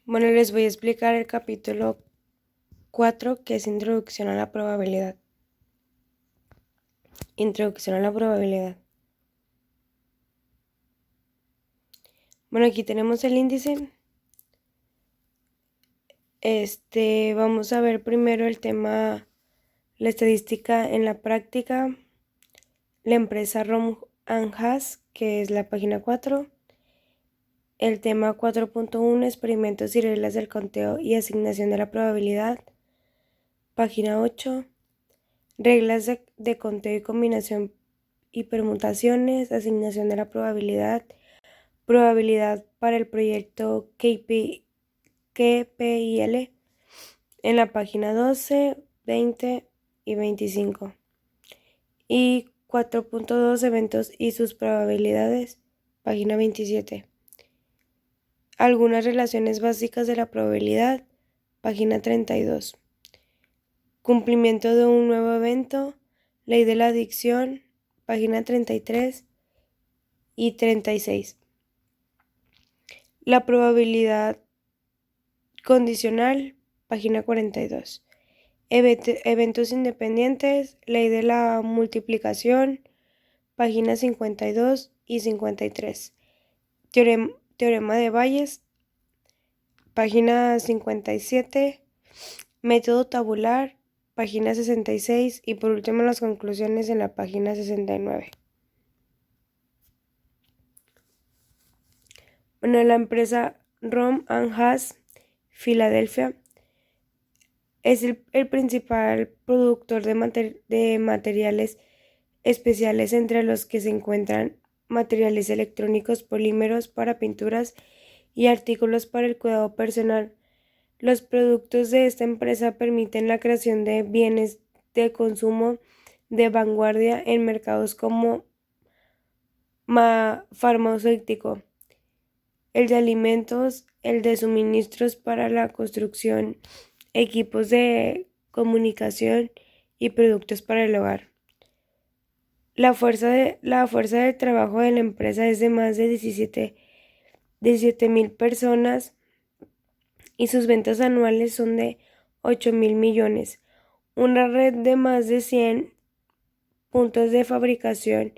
Bueno, les voy a explicar el capítulo 4, que es Introducción a la probabilidad. Introducción a la probabilidad. Bueno, aquí tenemos el índice. Vamos a ver primero el tema, la estadística en la práctica, la empresa Rom Haas, que es la página 4. El tema 4.1, experimentos y reglas del conteo y asignación de la probabilidad, página 8. Reglas de conteo y combinación y permutaciones, asignación de la probabilidad, probabilidad para el proyecto KPIL en la página 12, 20 y 25. Y 4.2, eventos y sus probabilidades, página 27. Algunas relaciones básicas de la probabilidad, página 32. Cumplimiento de un nuevo evento, ley de la adicción, página 33 y 36. La probabilidad condicional, página 42. Eventos independientes, ley de la multiplicación, página 52 y 53. Teorema de Bayes, página 57. Método tabular, página 66. Y por último las conclusiones en la página 69. Bueno, la empresa Rom Haas, Filadelfia, es el principal productor de materiales especiales, entre los que se encuentran materiales electrónicos, polímeros para pinturas y artículos para el cuidado personal. Los productos de esta empresa permiten la creación de bienes de consumo de vanguardia en mercados como farmacéutico, el de alimentos, el de suministros para la construcción, equipos de comunicación y productos para el hogar. La fuerza de trabajo de la empresa es de más de 17,000 personas y sus ventas anuales son de 8,000 millones. Una red de más de 100 puntos de fabricación,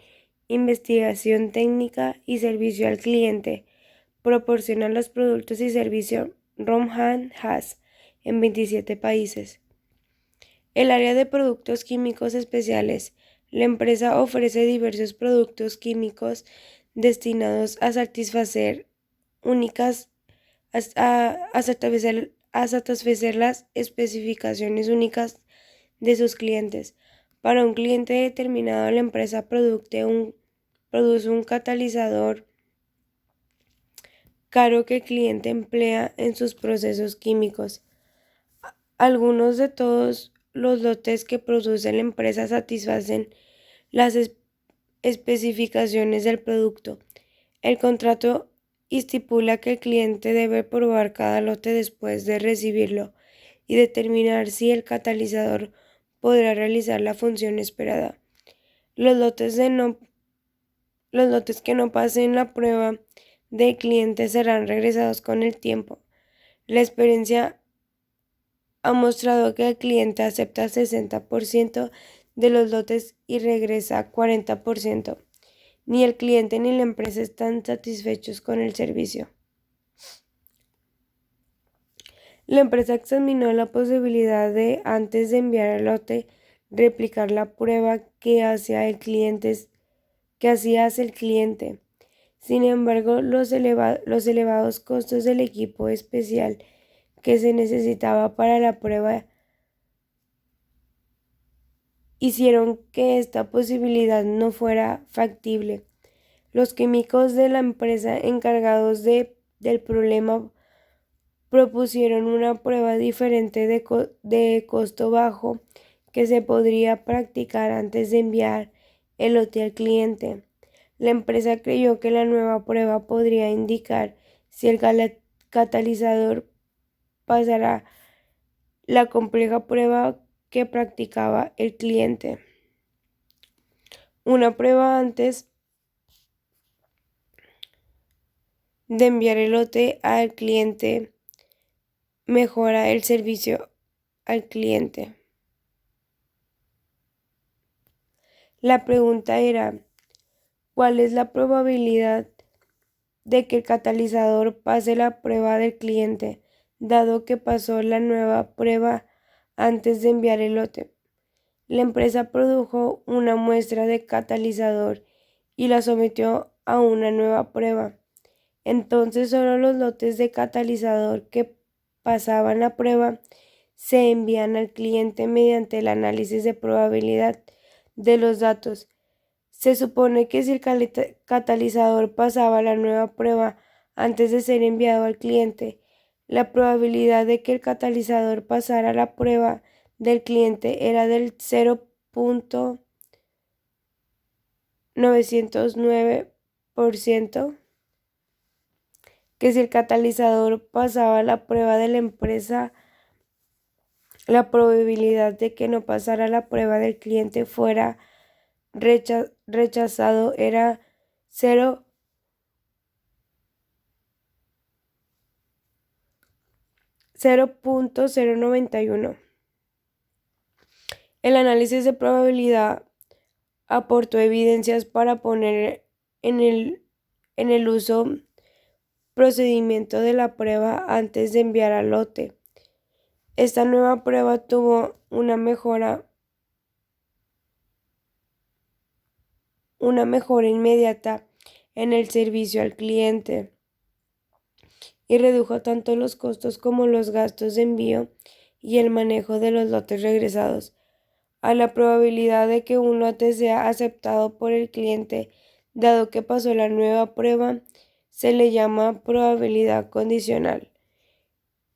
investigación técnica y servicio al cliente proporciona los productos y servicios Rom Haas en 27 países. El área de productos químicos especiales. La empresa ofrece diversos productos químicos destinados a satisfacer las especificaciones únicas de sus clientes. Para un cliente determinado, la empresa produce un catalizador caro que el cliente emplea en sus procesos químicos. Algunos de todos los lotes que produce la empresa satisfacen las especificaciones del producto. El contrato estipula que el cliente debe probar cada lote después de recibirlo y determinar si el catalizador podrá realizar la función esperada. Los lotes que no pasen la prueba del cliente serán regresados con el tiempo. La experiencia ha mostrado que el cliente acepta el 60% de los lotes y regresa 40%. Ni el cliente ni la empresa están satisfechos con el servicio. La empresa examinó la posibilidad de, antes de enviar el lote, replicar la prueba que hacía el cliente. Sin embargo, los elevados costos del equipo especial que se necesitaba para la prueba hicieron que esta posibilidad no fuera factible. Los químicos de la empresa encargados del problema propusieron una prueba diferente de costo bajo que se podría practicar antes de enviar el lote al cliente. La empresa creyó que la nueva prueba podría indicar si el catalizador pasará la compleja prueba que practicaba el cliente. Una prueba antes de enviar el lote al cliente mejora el servicio al cliente. La pregunta era, ¿cuál es la probabilidad de que el catalizador pase la prueba del cliente, dado que pasó la nueva prueba antes de enviar el lote? La empresa produjo una muestra de catalizador y la sometió a una nueva prueba. Entonces solo los lotes de catalizador que pasaban la prueba se envían al cliente mediante el análisis de probabilidad de los datos. Se supone que si el catalizador pasaba la nueva prueba antes de ser enviado al cliente, la probabilidad de que el catalizador pasara la prueba del cliente era del 0.909%, que si el catalizador pasaba la prueba de la empresa, la probabilidad de que no pasara la prueba del cliente fuera rechazado era 0.091. El análisis de probabilidad aportó evidencias para poner en el uso procedimiento de la prueba antes de enviar al lote. Esta nueva prueba tuvo una mejora inmediata en el servicio al cliente y redujo tanto los costos como los gastos de envío y el manejo de los lotes regresados. A la probabilidad de que un lote sea aceptado por el cliente, dado que pasó la nueva prueba, se le llama probabilidad condicional.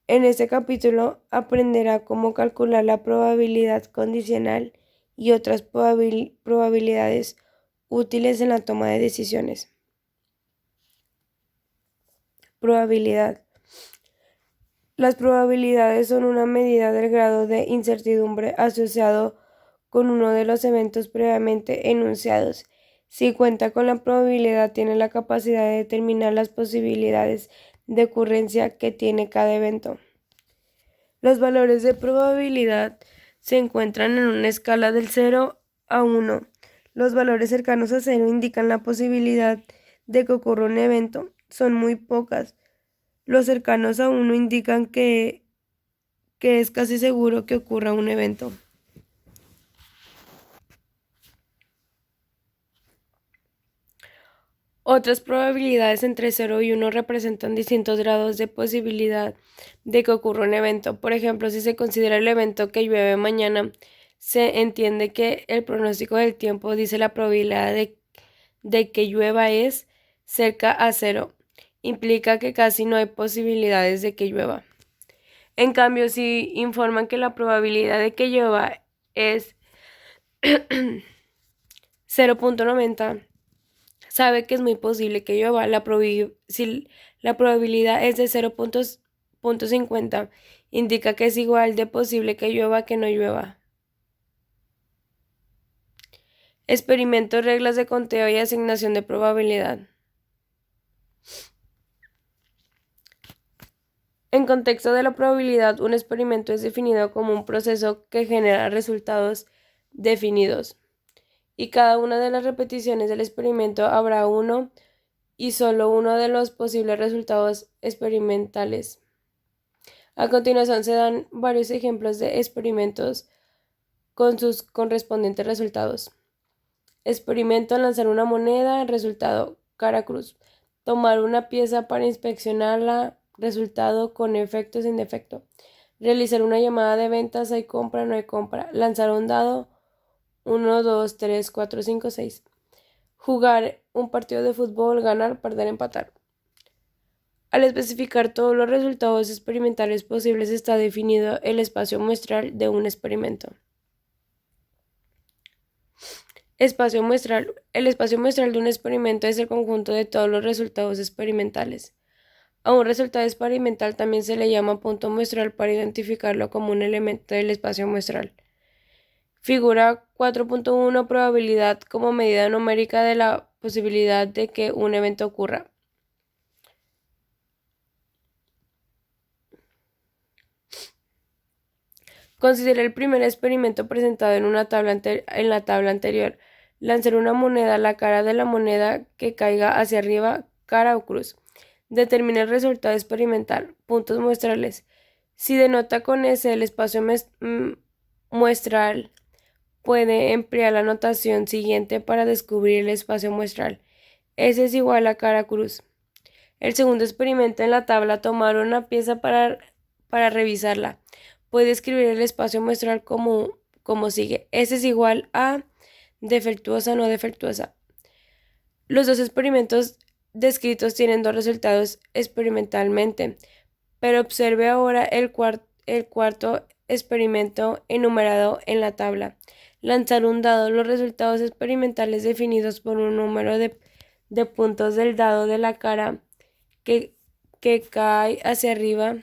En este capítulo aprenderá cómo calcular la probabilidad condicional y otras probabilidades útiles en la toma de decisiones. Probabilidad. Las probabilidades son una medida del grado de incertidumbre asociado con uno de los eventos previamente enunciados. Si cuenta con la probabilidad, tiene la capacidad de determinar las posibilidades de ocurrencia que tiene cada evento. Los valores de probabilidad se encuentran en una escala del 0 a 1. Los valores cercanos a 0 indican la posibilidad de que ocurra un evento. Son muy pocas. Los cercanos a 1 indican que es casi seguro que ocurra un evento. Otras probabilidades entre 0 y 1 representan distintos grados de posibilidad de que ocurra un evento. Por ejemplo, si se considera el evento que llueve mañana, se entiende que el pronóstico del tiempo dice la probabilidad de que llueva es cerca a 0. Implica que casi no hay posibilidades de que llueva. En cambio, si informan que la probabilidad de que llueva es 0.90, sabe que es muy posible que llueva. Si la probabilidad es de 0.50, indica que es igual de posible que llueva que no llueva. Experimentos, reglas de conteo y asignación de probabilidad. En contexto de la probabilidad, un experimento es definido como un proceso que genera resultados definidos, y cada una de las repeticiones del experimento habrá uno y solo uno de los posibles resultados experimentales. A continuación se dan varios ejemplos de experimentos con sus correspondientes resultados. Experimento: lanzar una moneda, resultado cara cruz. Tomar una pieza para inspeccionarla, resultado con efecto sin defecto. Realizar una llamada de ventas, hay compra, no hay compra. Lanzar un dado, 1, 2, 3, 4, 5, 6. Jugar un partido de fútbol, ganar, perder, empatar. Al especificar todos los resultados experimentales posibles, está definido el espacio muestral de un experimento. Espacio muestral. El espacio muestral de un experimento es el conjunto de todos los resultados experimentales. A un resultado experimental también se le llama punto muestral para identificarlo como un elemento del espacio muestral. Figura 4.1. Probabilidad como medida numérica de la posibilidad de que un evento ocurra. Considera el primer experimento presentado en la tabla anterior. Lanzar una moneda a la cara de la moneda que caiga hacia arriba, cara o cruz. Determina el resultado experimental. Puntos muestrales. Si denota con S el espacio muestral, puede emplear la notación siguiente para descubrir el espacio muestral. S es igual a cara cruz. El segundo experimento en la tabla, tomar una pieza para revisarla. Puede escribir el espacio muestral como sigue. S es igual a defectuosa, no defectuosa. Los dos experimentos descritos tienen dos resultados experimentalmente, pero observe ahora el cuarto experimento enumerado en la tabla. Lanzar un dado. Los resultados experimentales definidos por un número de puntos del dado de la cara que cae hacia arriba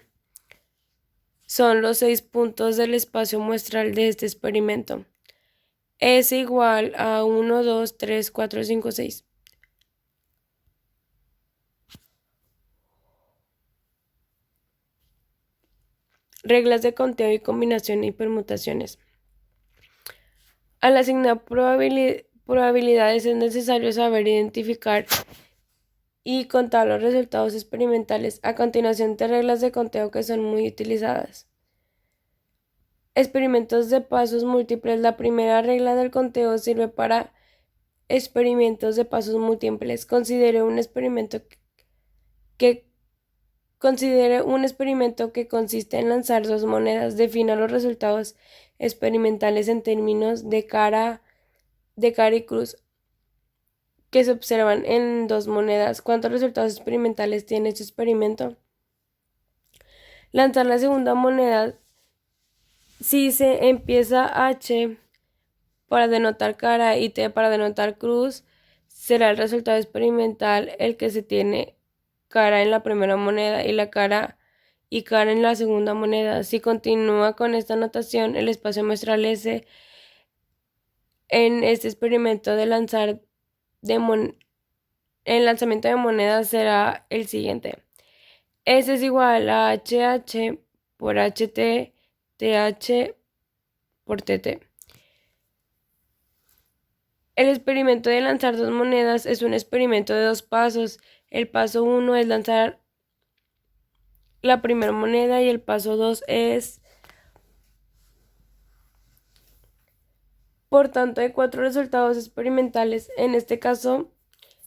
son los 6 puntos del espacio muestral de este experimento. Es igual a 1, 2, 3, 4, 5, 6. Reglas de conteo y combinación y permutaciones. Al asignar probabilidades es necesario saber identificar y contar los resultados experimentales. A continuación, tres reglas de conteo que son muy utilizadas. Experimentos de pasos múltiples. La primera regla del conteo sirve para experimentos de pasos múltiples. Considere un experimento que consiste en lanzar dos monedas. Defina los resultados experimentales en términos de cara y cruz que se observan en dos monedas. ¿Cuántos resultados experimentales tiene este experimento? Lanzar la segunda moneda. Si se empieza H para denotar cara y T para denotar cruz, será el resultado experimental el que se tiene cara en la primera moneda y cara en la segunda moneda. Si continúa con esta notación, el espacio muestral S en este experimento de el lanzamiento de monedas será el siguiente. S es igual a HH por HT, TH por TT. El experimento de lanzar dos monedas es un experimento de dos pasos. El paso 1 es lanzar la primera moneda y el paso 2 es, por tanto, hay 4 resultados experimentales. En este caso,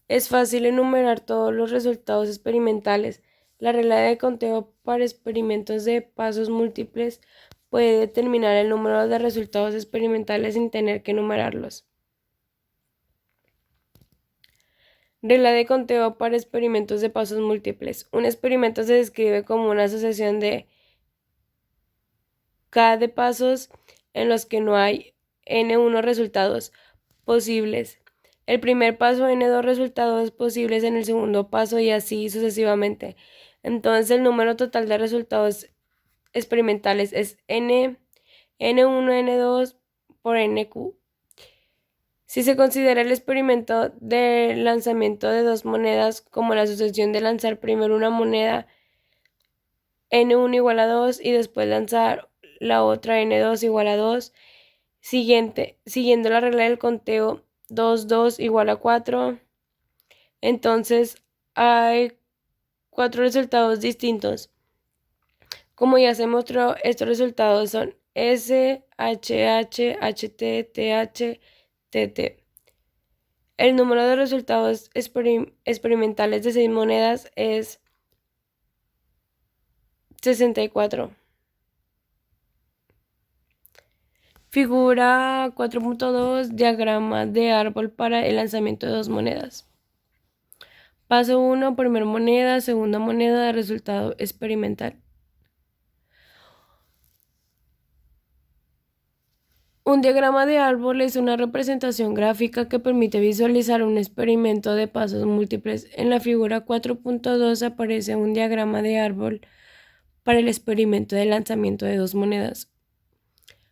es fácil enumerar todos los resultados experimentales. La regla de conteo para experimentos de pasos múltiples puede determinar el número de resultados experimentales sin tener que enumerarlos. Regla de conteo para experimentos de pasos múltiples. Un experimento se describe como una asociación de K de pasos en los que no hay N1 resultados posibles. El primer paso, N2 resultados posibles en el segundo paso y así sucesivamente. Entonces el número total de resultados experimentales es N1, N2 por NQ. Si se considera el experimento de lanzamiento de dos monedas como la sucesión de lanzar primero una moneda N1 igual a 2 y después lanzar la otra N2 igual a 2, siguiendo la regla del conteo 2, 2 igual a 4, entonces hay 4 resultados distintos. Como ya se mostró, estos resultados son S, H, H, HT, TH, TT. El número de resultados experimentales de 6 monedas es 64. Figura 4.2, diagrama de árbol para el lanzamiento de dos monedas. Paso 1, primera moneda, segunda moneda, resultado experimental. Un diagrama de árbol es una representación gráfica que permite visualizar un experimento de pasos múltiples. En la figura 4.2 aparece un diagrama de árbol para el experimento de lanzamiento de dos monedas.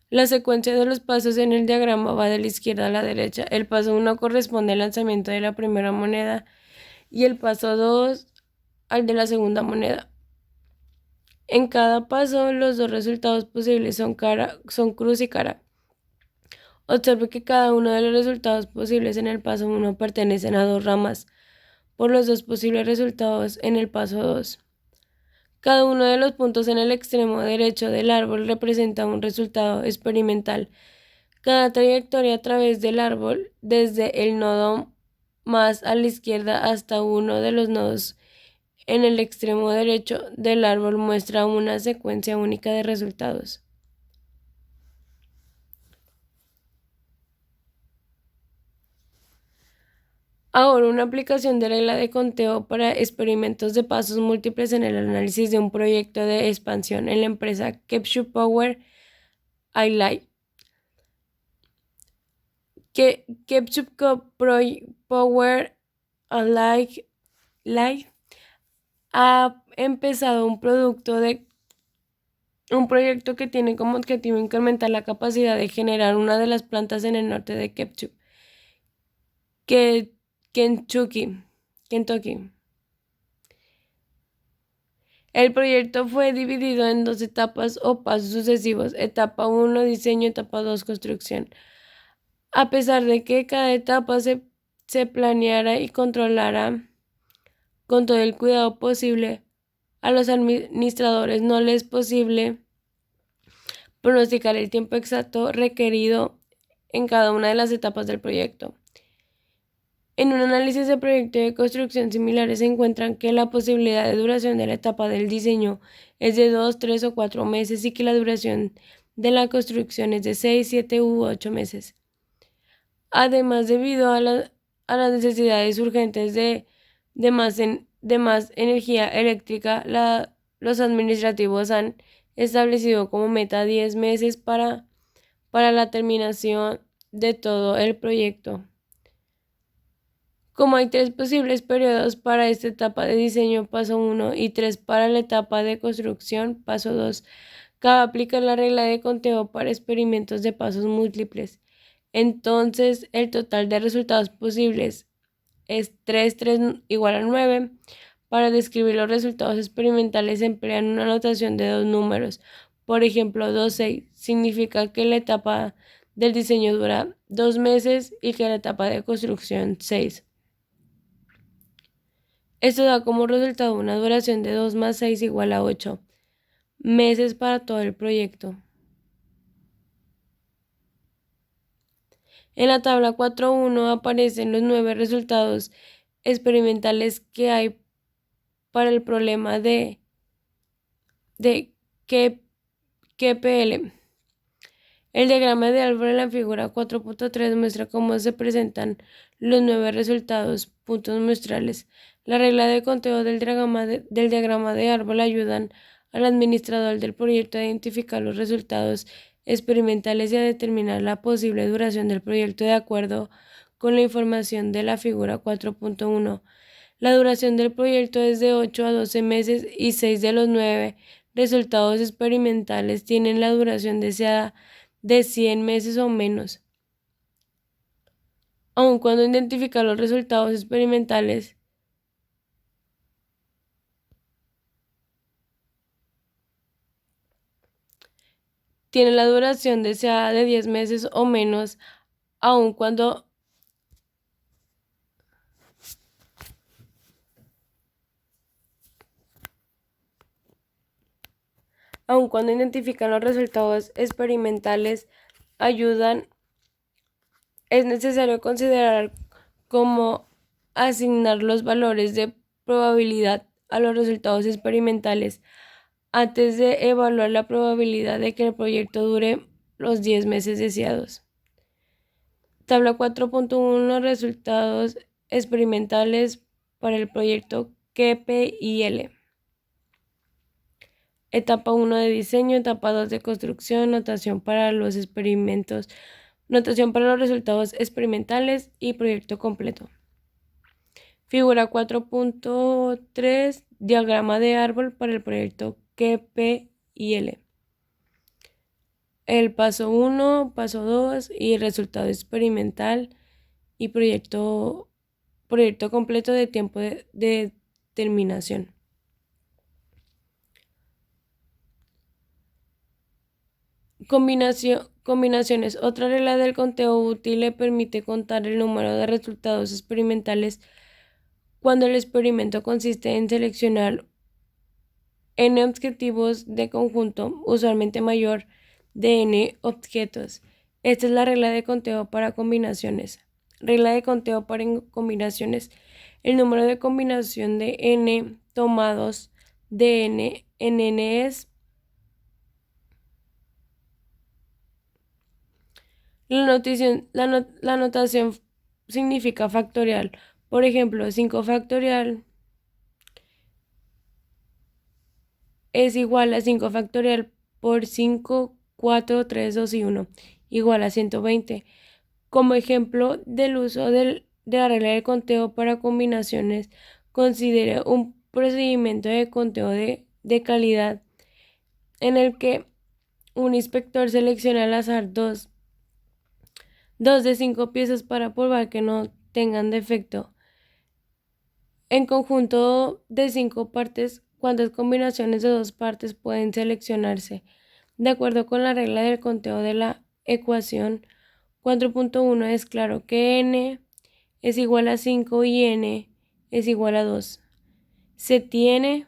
La secuencia de los pasos en el diagrama va de la izquierda a la derecha. El paso 1 corresponde al lanzamiento de la primera moneda y el paso 2 al de la segunda moneda. En cada paso, los dos resultados posibles son cruz y cara. Observe que cada uno de los resultados posibles en el paso 1 pertenecen a dos ramas, por los dos posibles resultados en el paso 2. Cada uno de los puntos en el extremo derecho del árbol representa un resultado experimental. Cada trayectoria a través del árbol, desde el nodo más a la izquierda hasta uno de los nodos en el extremo derecho del árbol, muestra una secuencia única de resultados. Ahora, una aplicación de regla de conteo para experimentos de pasos múltiples en el análisis de un proyecto de expansión en la empresa Ketchup Power iLight. Ketchup Power iLight ha empezado un proyecto que tiene como objetivo incrementar la capacidad de generar una de las plantas en el norte de Ketchup, Kentucky. El proyecto fue dividido en dos etapas o pasos sucesivos: etapa 1, diseño; etapa 2, construcción. A pesar de que cada etapa se planeara y controlara con todo el cuidado posible, a los administradores no les es posible pronosticar el tiempo exacto requerido en cada una de las etapas del proyecto. En un análisis de proyectos de construcción similares se encuentran que la posibilidad de duración de la etapa del diseño es de 2, 3 o 4 meses y que la duración de la construcción es de 6, 7 u 8 meses. Además, debido a las necesidades urgentes de más energía eléctrica, los administrativos han establecido como meta 10 meses para la terminación de todo el proyecto. Como hay 3 posibles periodos para esta etapa de diseño, paso 1, y 3 para la etapa de construcción, paso 2, cabe aplicar la regla de conteo para experimentos de pasos múltiples. Entonces, el total de resultados posibles es 3 igual a 9. Para describir los resultados experimentales se emplean una notación de dos números. Por ejemplo, 2, 6 significa que la etapa del diseño dura 2 meses y que la etapa de construcción 6. Esto da como resultado una duración de 2 más 6 igual a 8 meses para todo el proyecto. En la tabla 4.1 aparecen los 9 resultados experimentales que hay para el problema de KPL. El diagrama de árbol en la figura 4.3 muestra cómo se presentan los 9 resultados, puntos muestrales. La regla de conteo del diagrama de árbol ayudan al administrador del proyecto a identificar los resultados experimentales y a determinar la posible duración del proyecto de acuerdo con la información de la figura 4.1. La duración del proyecto es de 8 a 12 meses y 6 de los 9 resultados experimentales tienen la duración deseada de 100 meses o menos. Aun cuando identificar los resultados experimentales tiene la duración deseada de 10 meses o menos, aun cuando identifican los resultados experimentales es necesario considerar cómo asignar los valores de probabilidad a los resultados experimentales antes de evaluar la probabilidad de que el proyecto dure los 10 meses deseados. Tabla 4.1 resultados experimentales para el proyecto KPIL. Etapa 1 de diseño, etapa 2 de construcción, notación para los experimentos, notación para los resultados experimentales y proyecto completo. Figura 4.3, diagrama de árbol para el proyecto KPIL. El paso 1, paso 2 y resultado experimental y proyecto completo de tiempo de terminación. Combinaciones. Otra regla del conteo útil le permite contar el número de resultados experimentales cuando el experimento consiste en seleccionar n objetivos de conjunto, usualmente mayor de n objetos. Esta es la regla de conteo para combinaciones. Regla de conteo para combinaciones. El número de combinación de n tomados de n en n es la notación significa factorial. Por ejemplo, 5 factorial es igual a 5 factorial por 5, 4, 3, 2 y 1, igual a 120. Como ejemplo del uso de la regla de conteo para combinaciones, considere un procedimiento de conteo de calidad en el que un inspector selecciona al azar dos de 5 piezas para probar que no tengan defecto. En conjunto de 5 partes, ¿cuántas combinaciones de 2 partes pueden seleccionarse? De acuerdo con la regla del conteo de la ecuación 4.1 es claro que n es igual a 5 y n es igual a 2. Se tiene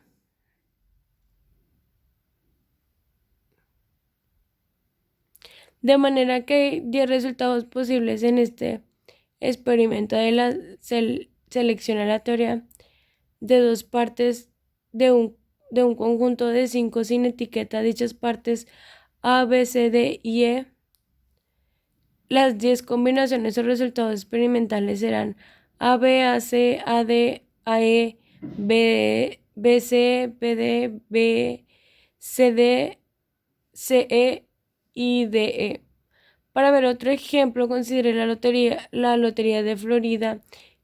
de manera que hay 10 resultados posibles en este experimento de la selección aleatoria de 2 partes de un conjunto de 5 sin etiqueta. Dichas partes A, B, C, D y E. Las 10 combinaciones o resultados experimentales serán A, B, A, C, A, D, A, E, B, B, C, B, D, B, C, D, C, E y D, E. Para ver otro ejemplo, considere la lotería de Florida,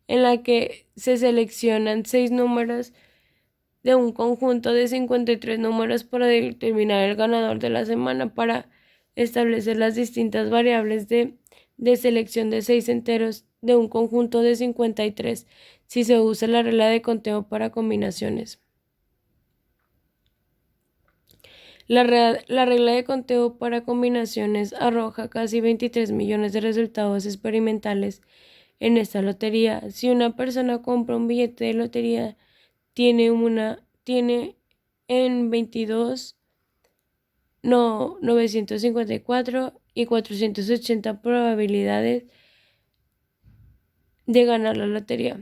en la que se seleccionan 6 números de un conjunto de 53 números para determinar el ganador de la semana, para establecer las distintas variables de selección de 6 enteros de un conjunto de 53 si se usa la regla de conteo para combinaciones. La regla de conteo para combinaciones arroja casi 23 millones de resultados experimentales en esta lotería. Si una persona compra un billete de lotería, tiene en 22, 954 y 480 probabilidades de ganar la lotería.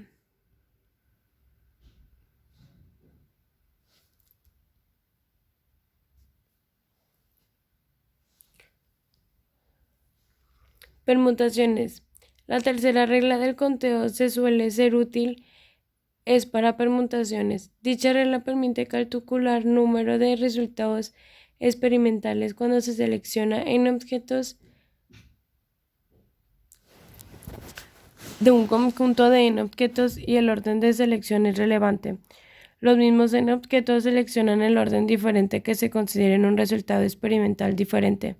Permutaciones. La tercera regla del conteo se suele ser útil es para permutaciones. Dicha regla permite calcular número de resultados experimentales cuando se selecciona en objetos de un conjunto de n objetos y el orden de selección es relevante. Los mismos n objetos seleccionan el orden diferente que se considere en un resultado experimental diferente.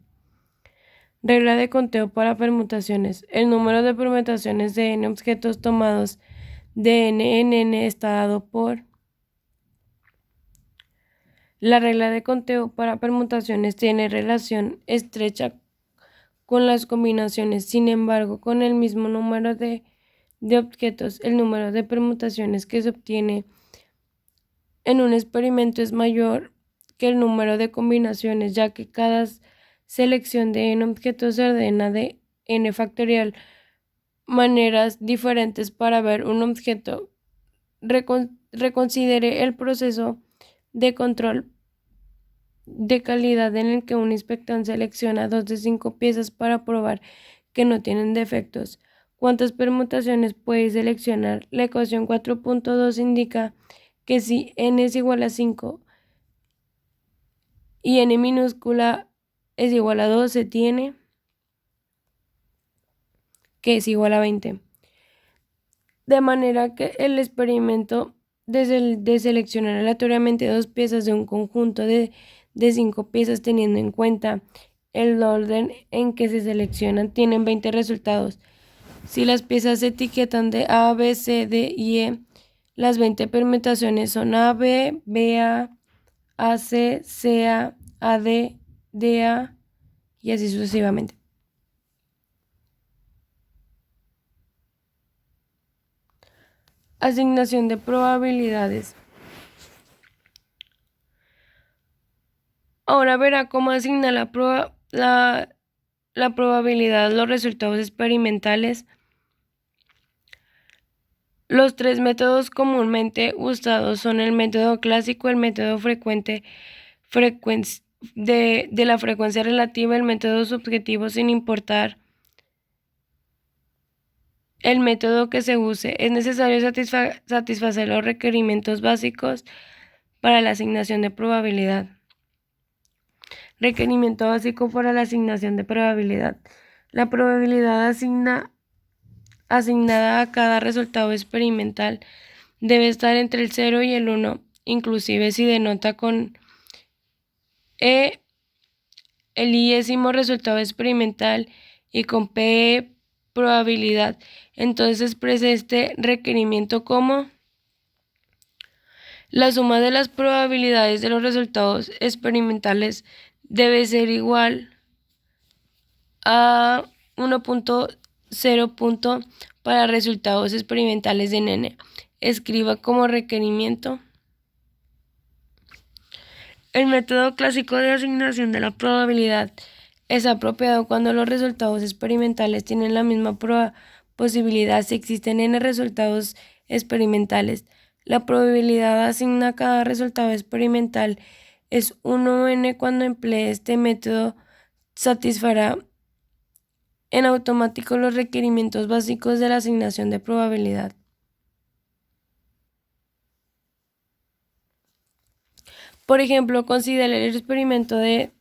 Regla de conteo para permutaciones. El número de permutaciones de n objetos tomados de n en n está dado por la regla de conteo para permutaciones. Tiene relación estrecha con las combinaciones. Sin embargo, con el mismo número de objetos, el número de permutaciones que se obtiene en un experimento es mayor que el número de combinaciones, ya que cada selección de n objetos se ordena de n factorial maneras diferentes para ver un objeto. Reconsidere el proceso de control de calidad en el que un inspector selecciona 2 de 5 piezas para probar que no tienen defectos. ¿Cuántas permutaciones puede seleccionar? La ecuación 4.2 indica que si n es igual a 5 y n minúscula es igual a 2, se tiene que es igual a 20. De manera que el experimento de seleccionar aleatoriamente 2 piezas de un conjunto de 5 piezas teniendo en cuenta el orden en que se seleccionan tienen 20 resultados. Si las piezas se etiquetan de A, B, C, D y E, las 20 permutaciones son A, B, B, A, C, C, A, D, D, A y así sucesivamente. Asignación de probabilidades. Ahora verá cómo asigna la probabilidad a los resultados experimentales. Los tres métodos comúnmente usados son el método clásico, el método de la frecuencia relativa, el método subjetivo sin importar el método que se use. Es necesario satisfacer los requerimientos básicos para la asignación de probabilidad. Requerimiento básico para la asignación de probabilidad. La probabilidad asignada a cada resultado experimental debe estar entre el 0 y el 1, inclusive si denota con E el iésimo resultado experimental y con P probabilidad. Entonces expresa este requerimiento como la suma de las probabilidades de los resultados experimentales debe ser igual a 1.0 para resultados experimentales de n. Escriba como requerimiento. El método clásico de asignación de la probabilidad es apropiado cuando los resultados experimentales tienen la misma posibilidad si existen n resultados experimentales. La probabilidad asigna a cada resultado experimental es 1n. Cuando emplee este método, satisfará en automático los requerimientos básicos de la asignación de probabilidad. Por ejemplo, considere el experimento de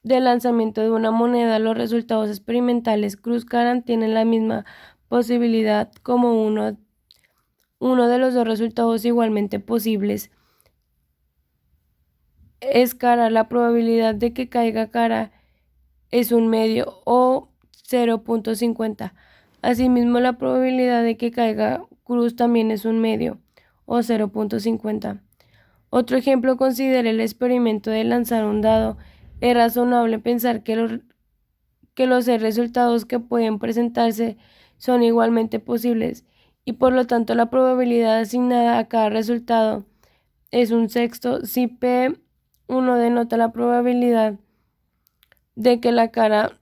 lanzamiento de una moneda. Los resultados experimentales Cruz-Caran tienen la misma posibilidad como uno de los dos resultados igualmente posibles es cara. La probabilidad de que caiga cara es un medio o 0.50. Asimismo, la probabilidad de que caiga cruz también es un medio o 0.50. Otro ejemplo, considere el experimento de lanzar un dado. Es razonable pensar que los resultados que pueden presentarse son igualmente posibles y por lo tanto la probabilidad asignada a cada resultado es un sexto. Si P1 denota la probabilidad de que la cara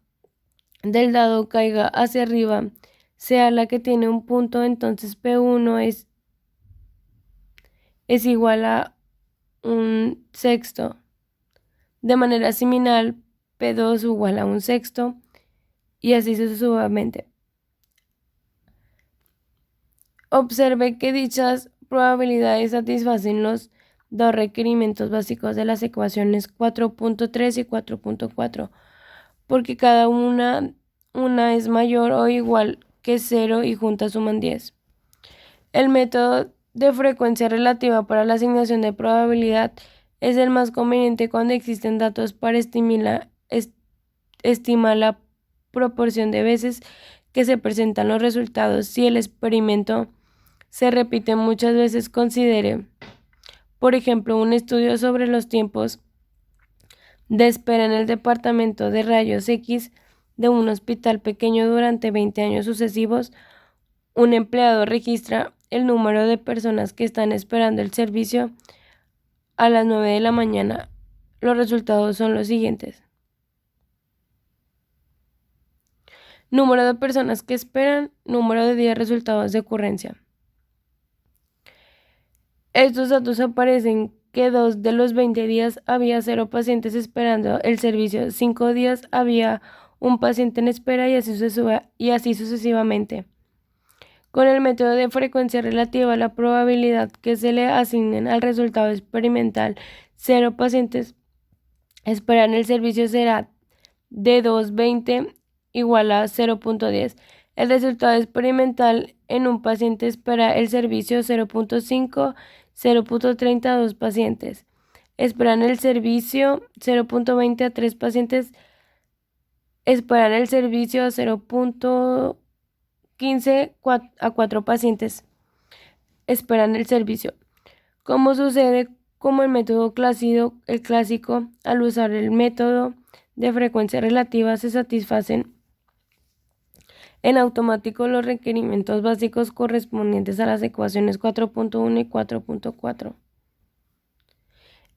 del dado caiga hacia arriba sea la que tiene un punto, entonces P1 es igual a un sexto. De manera similar, P2 igual a un sexto y así sucesivamente. Observe que dichas probabilidades satisfacen los dos requerimientos básicos de las ecuaciones 4.3 y 4.4, porque cada una es mayor o igual que 0 y juntas suman 10. El método de frecuencia relativa para la asignación de probabilidad es el más conveniente cuando existen datos para estimar la proporción de veces que se presentan los resultados. Si el experimento se repite muchas veces, considere, por ejemplo, un estudio sobre los tiempos de espera en el departamento de rayos X de un hospital pequeño durante 20 años sucesivos. Un empleado registra el número de personas que están esperando el servicio a las 9 de la mañana. Los resultados son los siguientes. Número de personas que esperan, número de días resultados de ocurrencia. Estos datos aparecen que 2 de los 20 días había 0 pacientes esperando el servicio, 5 días había un paciente en espera y así sucesivamente. Con el método de frecuencia relativa, la probabilidad que se le asignen al resultado experimental 0 pacientes esperan el servicio será de 2,20 igual a 0.10. El resultado experimental en un paciente espera el servicio 0.5, 0.32 pacientes. Esperan el servicio 0.20 a 3 pacientes. Esperan el servicio 0.15 a 4 pacientes. Esperan el servicio. Como sucede como el método clásico, al usar el método de frecuencia relativa se satisfacen en automático los requerimientos básicos correspondientes a las ecuaciones 4.1 y 4.4.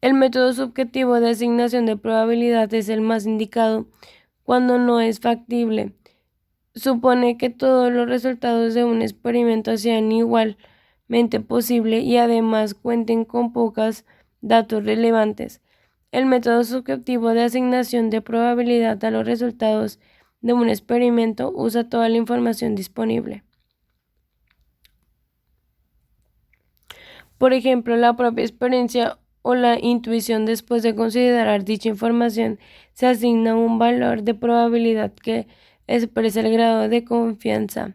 El método subjetivo de asignación de probabilidad es el más indicado cuando no es factible. Supone que todos los resultados de un experimento sean igualmente posibles y además cuenten con pocos datos relevantes. El método subjetivo de asignación de probabilidad a los resultados de un experimento usa toda la información disponible. Por ejemplo, la propia experiencia o la intuición. Después de considerar dicha información, se asigna un valor de probabilidad que expresa el grado de confianza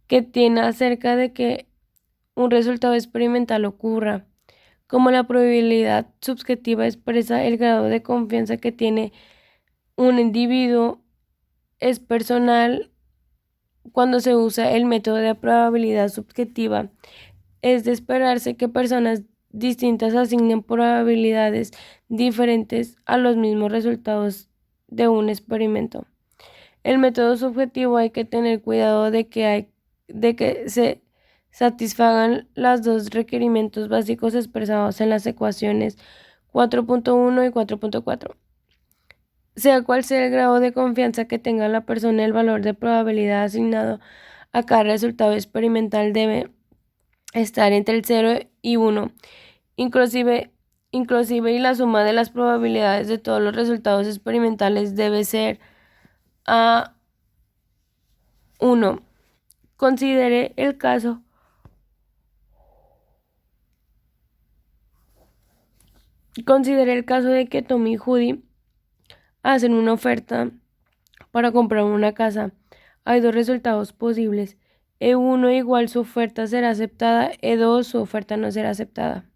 que tiene acerca de que un resultado experimental ocurra. Como la probabilidad subjetiva expresa el grado de confianza que tiene un individuo, es personal. Cuando se usa el método de probabilidad subjetiva, es de esperarse que personas distintas asignen probabilidades diferentes a los mismos resultados de un experimento. El método subjetivo hay que tener cuidado de que se satisfagan los dos requerimientos básicos expresados en las ecuaciones 4.1 y 4.4. Sea cual sea el grado de confianza que tenga la persona, el valor de probabilidad asignado a cada resultado experimental debe estar entre el 0 y 1, inclusive y la suma de las probabilidades de todos los resultados experimentales debe ser a 1. Considere el caso de que Tom y Judy hacen una oferta para comprar una casa. Hay dos resultados posibles. E1 igual su oferta será aceptada, E2 su oferta no será aceptada.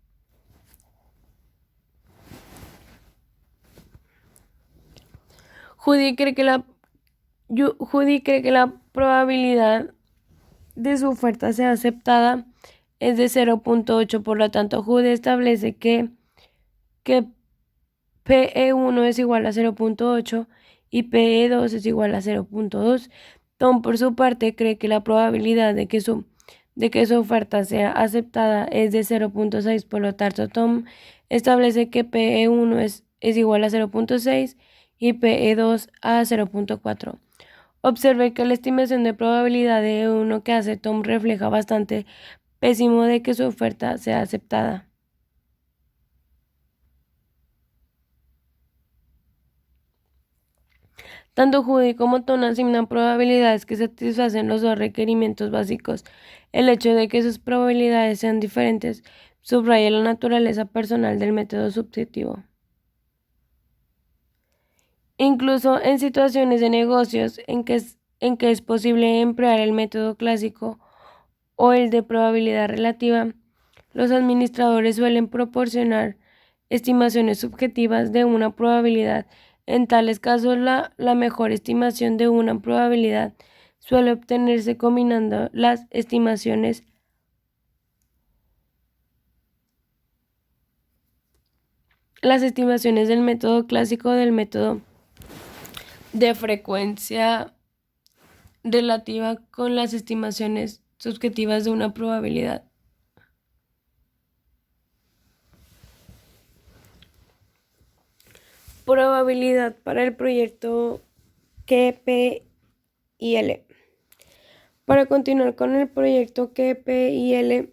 Judy cree que la probabilidad de su oferta sea aceptada es de 0.8, por lo tanto Judy establece que PE1 es igual a 0.8 y PE2 es igual a 0.2. Tom, por su parte, cree que la probabilidad de que su oferta sea aceptada es de 0.6, por lo tanto Tom establece que PE1 es igual a 0.6 y PE2 a 0.4. Observe que la estimación de probabilidad de E1 que hace Tom refleja bastante pésimo de que su oferta sea aceptada. Tanto Judy como Tom asignan probabilidades que satisfacen los dos requerimientos básicos. El hecho de que sus probabilidades sean diferentes subraya la naturaleza personal del método subjetivo. Incluso en situaciones de negocios en que es posible emplear el método clásico o el de probabilidad relativa, los administradores suelen proporcionar estimaciones subjetivas de una probabilidad. En tales casos, la mejor estimación de una probabilidad suele obtenerse combinando las estimaciones del método clásico del método de frecuencia relativa con las estimaciones subjetivas de una probabilidad. Probabilidad para el proyecto KPIL. Para continuar con el proyecto KPIL,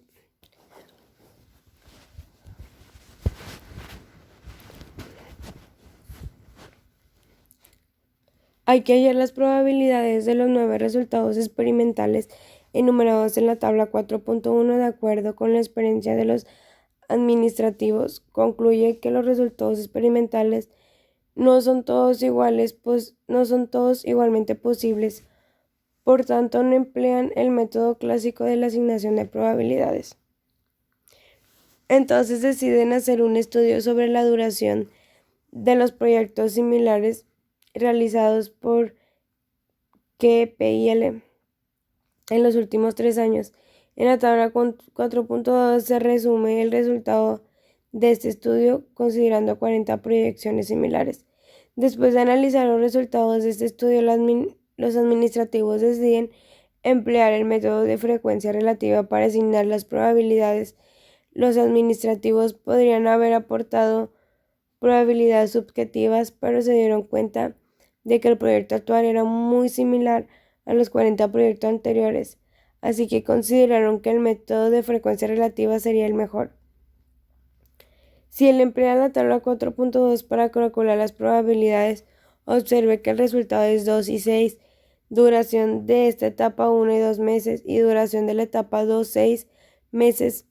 hay que hallar las probabilidades de los 9 resultados experimentales enumerados en la tabla 4.1 de acuerdo con la experiencia de los administrativos. Concluye que los resultados experimentales no son todos igualmente posibles, por tanto no emplean el método clásico de la asignación de probabilidades. Entonces deciden hacer un estudio sobre la duración de los proyectos similares realizados por KPIL en los últimos 3 años. En la tabla 4.2 se resume el resultado de este estudio considerando 40 proyecciones similares. Después de analizar los resultados de este estudio, los administrativos deciden emplear el método de frecuencia relativa para asignar las probabilidades. Los administrativos podrían haber aportado probabilidades subjetivas, pero se dieron cuenta de que el proyecto actual era muy similar a los 40 proyectos anteriores, así que consideraron que el método de frecuencia relativa sería el mejor. Si él emplea la tabla 4.2 para calcular las probabilidades, observe que el resultado es 2 y 6, duración de esta etapa 1 y 2 meses y duración de la etapa 2, 6 meses.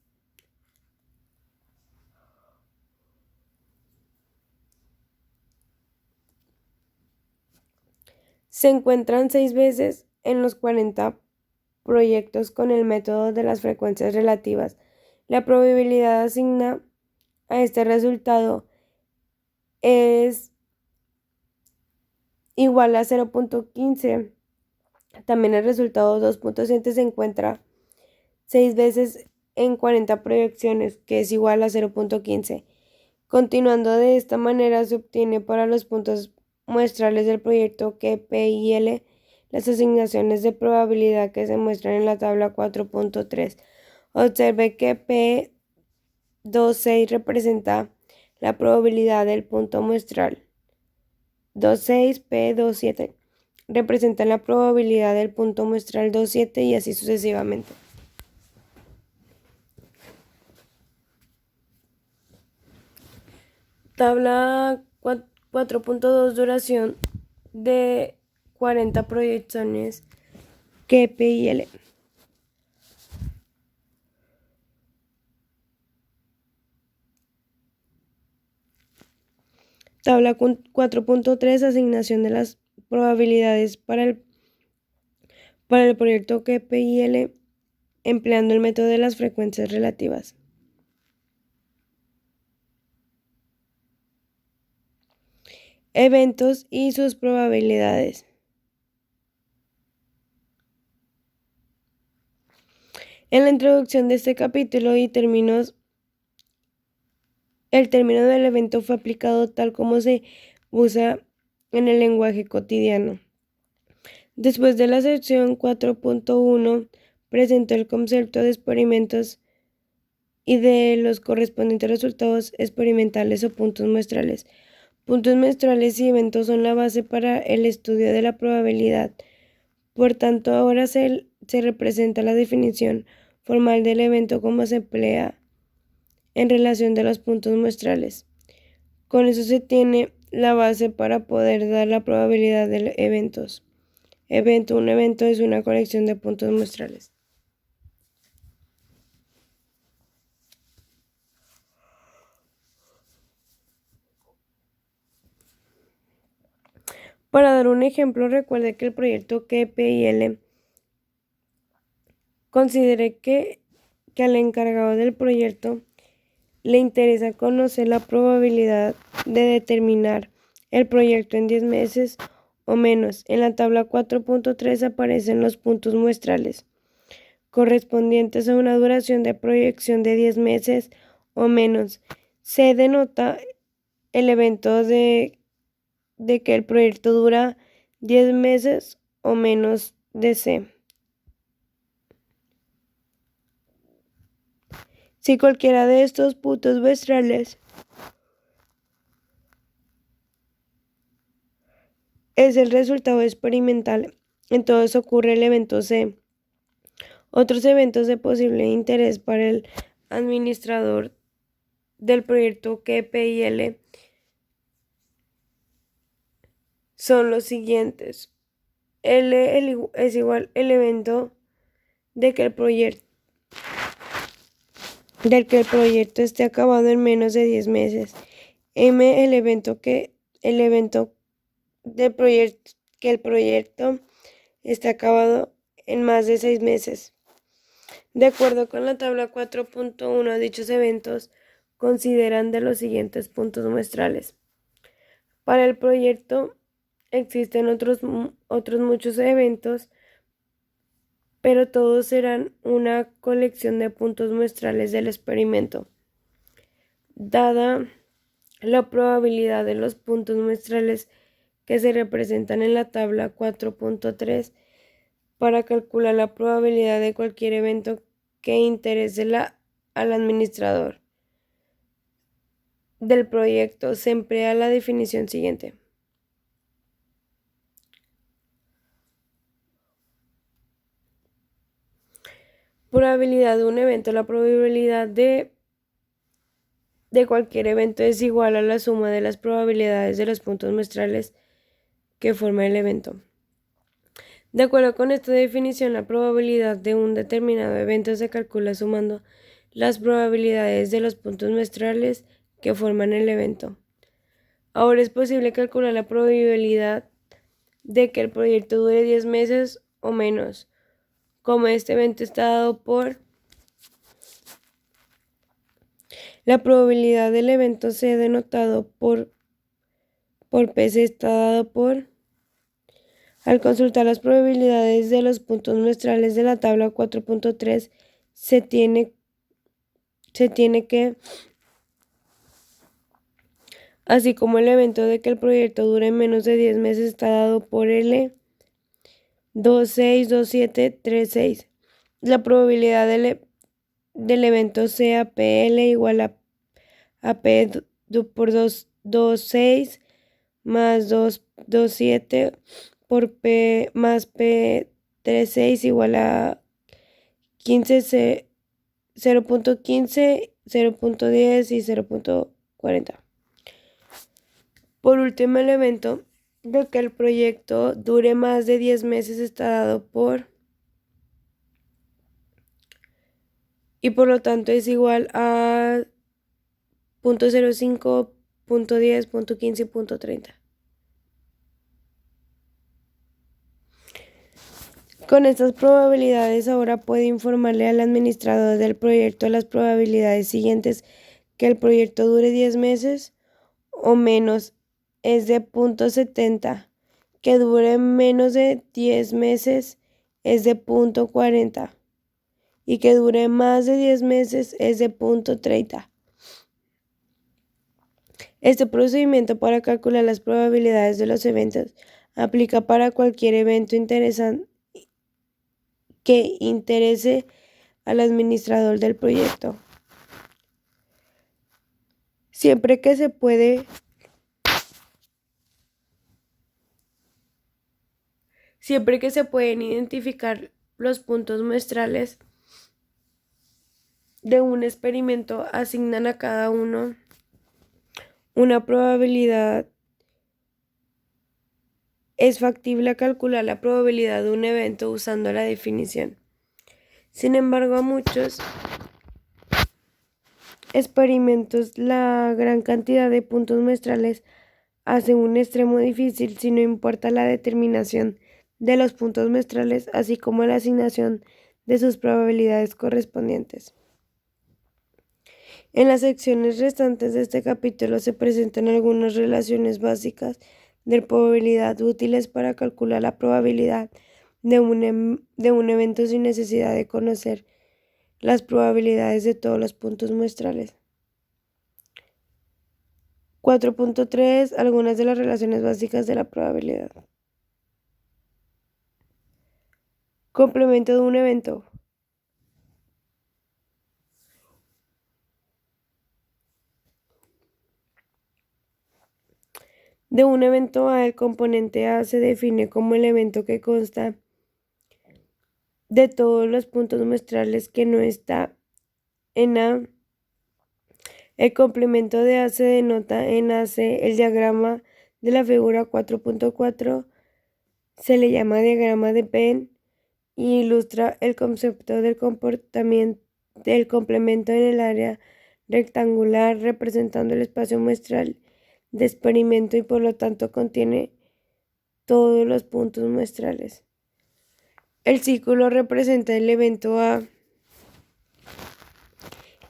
Se encuentran 6 veces en los 40 proyectos con el método de las frecuencias relativas. La probabilidad asignada a este resultado es igual a 0.15. También el resultado 2.7 se encuentra 6 veces en 40 proyecciones, que es igual a 0.15. Continuando de esta manera, se obtiene para los puntos muestrales del proyecto que P y L las asignaciones de probabilidad que se muestran en la tabla 4.3. Observe que P26 representa la probabilidad del punto muestral. 26, P27 representa la probabilidad del punto muestral 27 y así sucesivamente. Tabla 4.2 duración de 40 proyecciones que P y L. Tabla 4.3 asignación de las probabilidades para el proyecto que P y L empleando el método de las frecuencias relativas. Eventos y sus probabilidades. En la introducción de este capítulo y términos, el término del evento fue aplicado tal como se usa en el lenguaje cotidiano. Después de la sección 4.1, presentó el concepto de experimentos y de los correspondientes resultados experimentales o puntos muestrales. Puntos muestrales y eventos son la base para el estudio de la probabilidad. Por tanto, ahora se representa la definición formal del evento como se emplea en relación de los puntos muestrales. Con eso se tiene la base para poder dar la probabilidad de eventos. Un evento es una colección de puntos muestrales. Para dar un ejemplo, recuerde que el proyecto que P y L considere que al encargado del proyecto le interesa conocer la probabilidad de determinar el proyecto en 10 meses o menos. En la tabla 4.3 aparecen los puntos muestrales correspondientes a una duración de proyección de 10 meses o menos. Se denota el evento de que el proyecto dura 10 meses o menos de C. Si cualquiera de estos puntos muestrales es el resultado experimental, entonces ocurre el evento C. Otros eventos de posible interés para el administrador del proyecto que P y L son los siguientes. L es igual el evento de que el proyecto esté acabado en menos de 10 meses. M el evento del proyecto que el proyecto esté acabado en más de 6 meses. De acuerdo con la tabla 4.1, dichos eventos consideran de los siguientes puntos muestrales. Para el proyecto existen otros muchos eventos, pero todos serán una colección de puntos muestrales del experimento. Dada la probabilidad de los puntos muestrales que se representan en la tabla 4.3 para calcular la probabilidad de cualquier evento que interese al administrador del proyecto. Se emplea la definición siguiente. Probabilidad de un evento. La probabilidad de cualquier evento es igual a la suma de las probabilidades de los puntos muestrales que forman el evento. De acuerdo con esta definición, la probabilidad de un determinado evento se calcula sumando las probabilidades de los puntos muestrales que forman el evento. Ahora es posible calcular la probabilidad de que el proyecto dure 10 meses o menos, como este evento está dado por la probabilidad del evento C denotado por PC está dado por. Al consultar las probabilidades de los puntos muestrales de la tabla 4.3, se tiene que, así como el evento de que el proyecto dure menos de 10 meses está dado por L 262736. La probabilidad del evento sea PL igual a P por 226 más 227 por P más P36 igual a 15, 0.15, 0.10 y 0.40. Por último, el evento de que el proyecto dure más de 10 meses está dado por y por lo tanto es igual a 0.05, 0.10, 0.15 y 0.30. Con estas probabilidades ahora puede informarle al administrador del proyecto las probabilidades siguientes: que el proyecto dure 10 meses o menos es de 0.70, que dure menos de 10 meses es de 0.40 y que dure más de 10 meses es de 0.30. Este procedimiento para calcular las probabilidades de los eventos aplica para cualquier evento que interese al administrador del proyecto. Siempre que se pueden identificar los puntos muestrales de un experimento, asignan a cada uno una probabilidad. Es factible calcular la probabilidad de un evento usando la definición. Sin embargo, a muchos experimentos la gran cantidad de puntos muestrales hace un extremo difícil si no importa la determinación de los puntos muestrales, así como la asignación de sus probabilidades correspondientes. En las secciones restantes de este capítulo se presentan algunas relaciones básicas de probabilidad útiles para calcular la probabilidad de un evento sin necesidad de conocer las probabilidades de todos los puntos muestrales. 4.3. Algunas de las relaciones básicas de la probabilidad. Complemento de un evento. De un evento A, el componente A se define como el evento que consta de todos los puntos muestrales que no está en A. El complemento de A se denota en AC. El diagrama de la figura 4.4 se le llama diagrama de Venn y ilustra el concepto del comportamiento del complemento en el área rectangular, representando el espacio muestral de experimento y por lo tanto contiene todos los puntos muestrales. El círculo representa el evento A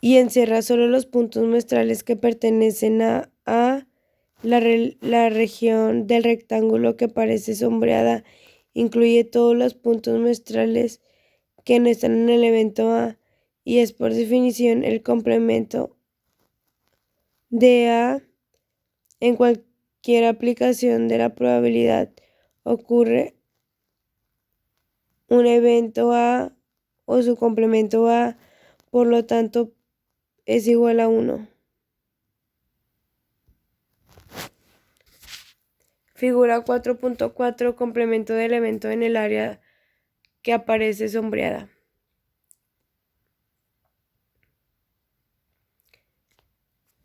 y encierra solo los puntos muestrales que pertenecen a la región del rectángulo que parece sombreada incluye todos los puntos muestrales que no están en el evento A y es por definición el complemento de A En cualquier aplicación de la probabilidad ocurre un evento A o su complemento A, por lo tanto es igual a 1. Figura 4.4, complemento del evento en el área que aparece sombreada.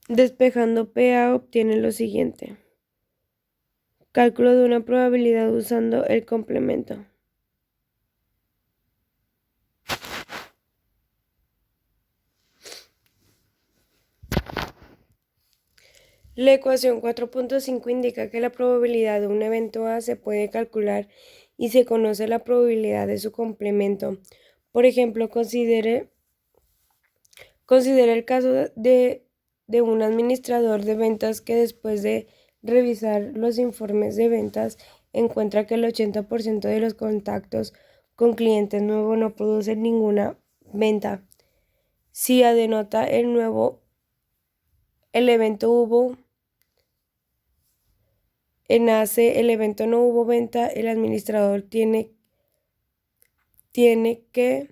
Despejando PA obtiene lo siguiente. Cálculo de una probabilidad usando el complemento. La ecuación 4.5 indica que la probabilidad de un evento A se puede calcular y se conoce la probabilidad de su complemento. Por ejemplo, considere el caso de un administrador de ventas que después de revisar los informes de ventas encuentra que el 80% de los contactos con clientes nuevos no producen ninguna venta. Si A denota el evento hubo, en AC el evento no hubo venta, el administrador tiene que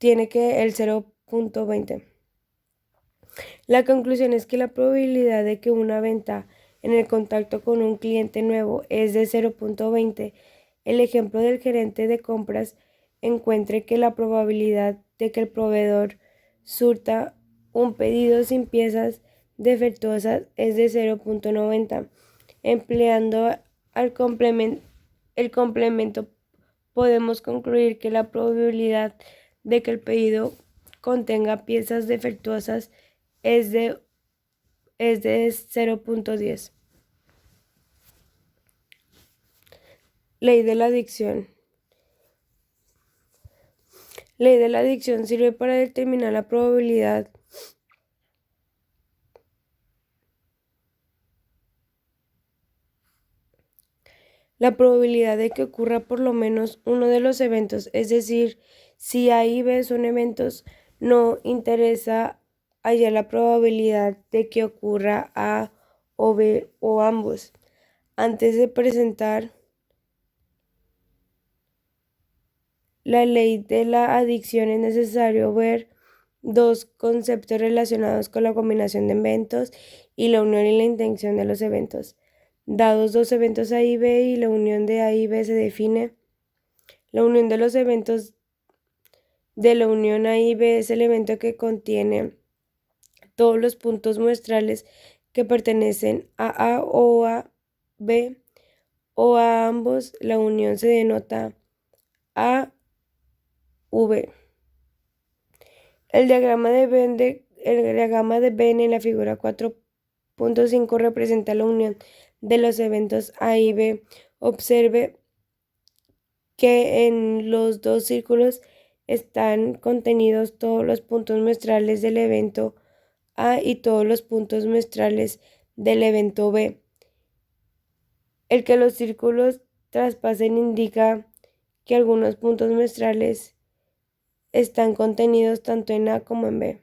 el 0.20. La conclusión es que la probabilidad de que una venta en el contacto con un cliente nuevo es de 0.20. El ejemplo del gerente de compras encuentre que la probabilidad de que el proveedor surta un pedido sin piezas defectuosas es de 0.90. Empleando el complemento podemos concluir que la probabilidad de que el pedido contenga piezas defectuosas es de 0.10. Ley de la adicción. Ley de la adicción sirve para determinar la probabilidad de que ocurra por lo menos uno de los eventos, es decir, si A y B son eventos, no interesa hallar la probabilidad de que ocurra A o B o ambos. Antes de presentar la ley de la adicción es necesario ver dos conceptos relacionados con la combinación de eventos y la unión y la intención de los eventos. Dados dos eventos A y B y la unión de A y B se define. La unión de los eventos de la unión A y B es el evento que contiene todos los puntos muestrales que pertenecen a A o a B o a ambos. La unión se denota A, V. El diagrama de Venn en la figura 4.5 representa la unión de los eventos A y B. Observe que en los dos círculos están contenidos todos los puntos muestrales del evento A y todos los puntos muestrales del evento B. El que los círculos traspasen indica que algunos puntos muestrales están contenidos tanto en A como en B.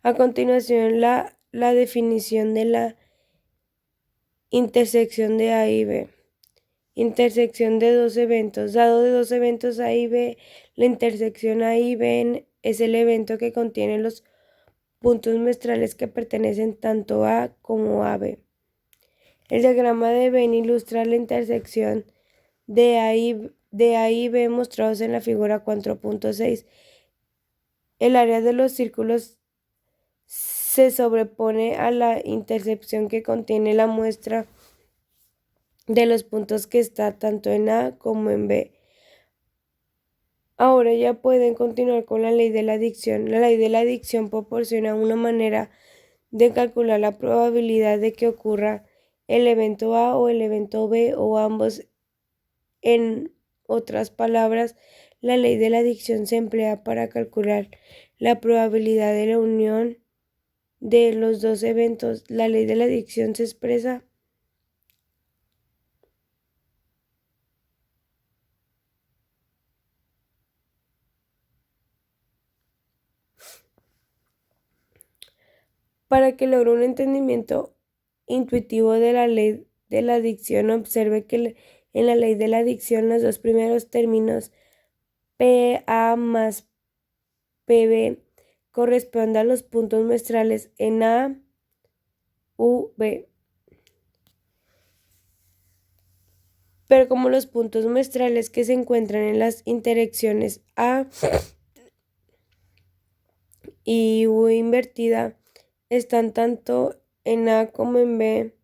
A continuación, la definición de la intersección de A y B. Intersección de dos eventos. Dado de dos eventos A y B, la intersección A y B es el evento que contiene los puntos muestrales que pertenecen tanto a como a B. El diagrama de Venn ilustra la intersección de A y B mostrados en la figura 4.6. El área de los círculos se sobrepone a la intersección que contiene la muestra de los puntos que está tanto en A como en B. Ahora ya pueden continuar con la ley de la adicción. La ley de la adicción proporciona una manera de calcular la probabilidad de que ocurra el evento A o el evento B o ambos. En otras palabras, la ley de la adicción se emplea para calcular la probabilidad de la unión de los dos eventos. La ley de la adicción se expresa Para que logre un entendimiento intuitivo de la ley de la adicción, observe que en la ley de la adicción los dos primeros términos, PA más PB, corresponden a los puntos muestrales en A, U, B. Pero como los puntos muestrales que se encuentran en las interacciones A y U invertida están tanto en A como en B,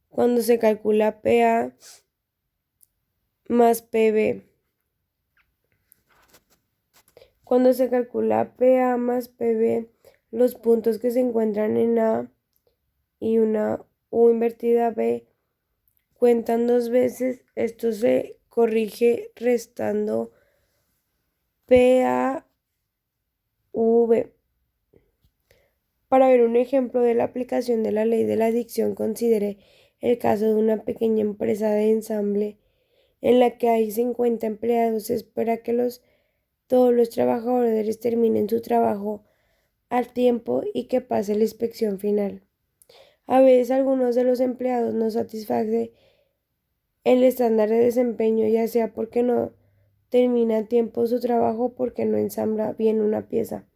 cuando se calcula PA más PB. Cuando se calcula PA más PB, los puntos que se encuentran en A y una U invertida B cuentan dos veces. Esto se corrige restando PAV. Para ver un ejemplo de la aplicación de la ley de la adicción, considere el caso de una pequeña empresa de ensamble en la que hay 50 empleados. Se espera que todos los trabajadores terminen su trabajo a tiempo y que pase la inspección final. A veces algunos de los empleados no satisfacen el estándar de desempeño, ya sea porque no termina a tiempo su trabajo o porque no ensambla bien una pieza.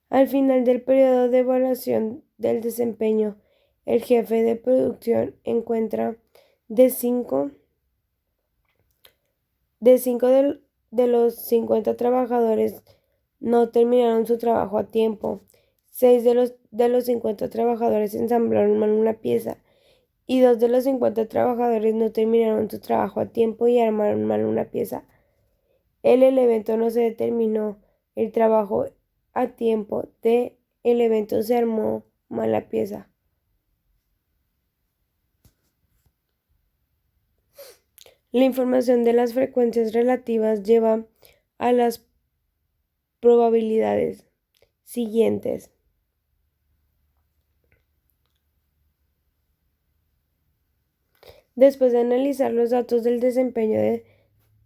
Al final del periodo de evaluación del desempeño, el jefe de producción encuentra de 5 de los 50 trabajadores no terminaron su trabajo a tiempo. 6 de los 50 trabajadores ensamblaron mal una pieza y 2 de los 50 trabajadores no terminaron su trabajo a tiempo y armaron mal una pieza. El evento no se determinó el trabajo a tiempo el evento se armó mal la pieza. La información de las frecuencias relativas lleva a las probabilidades siguientes. Después de analizar los datos del desempeño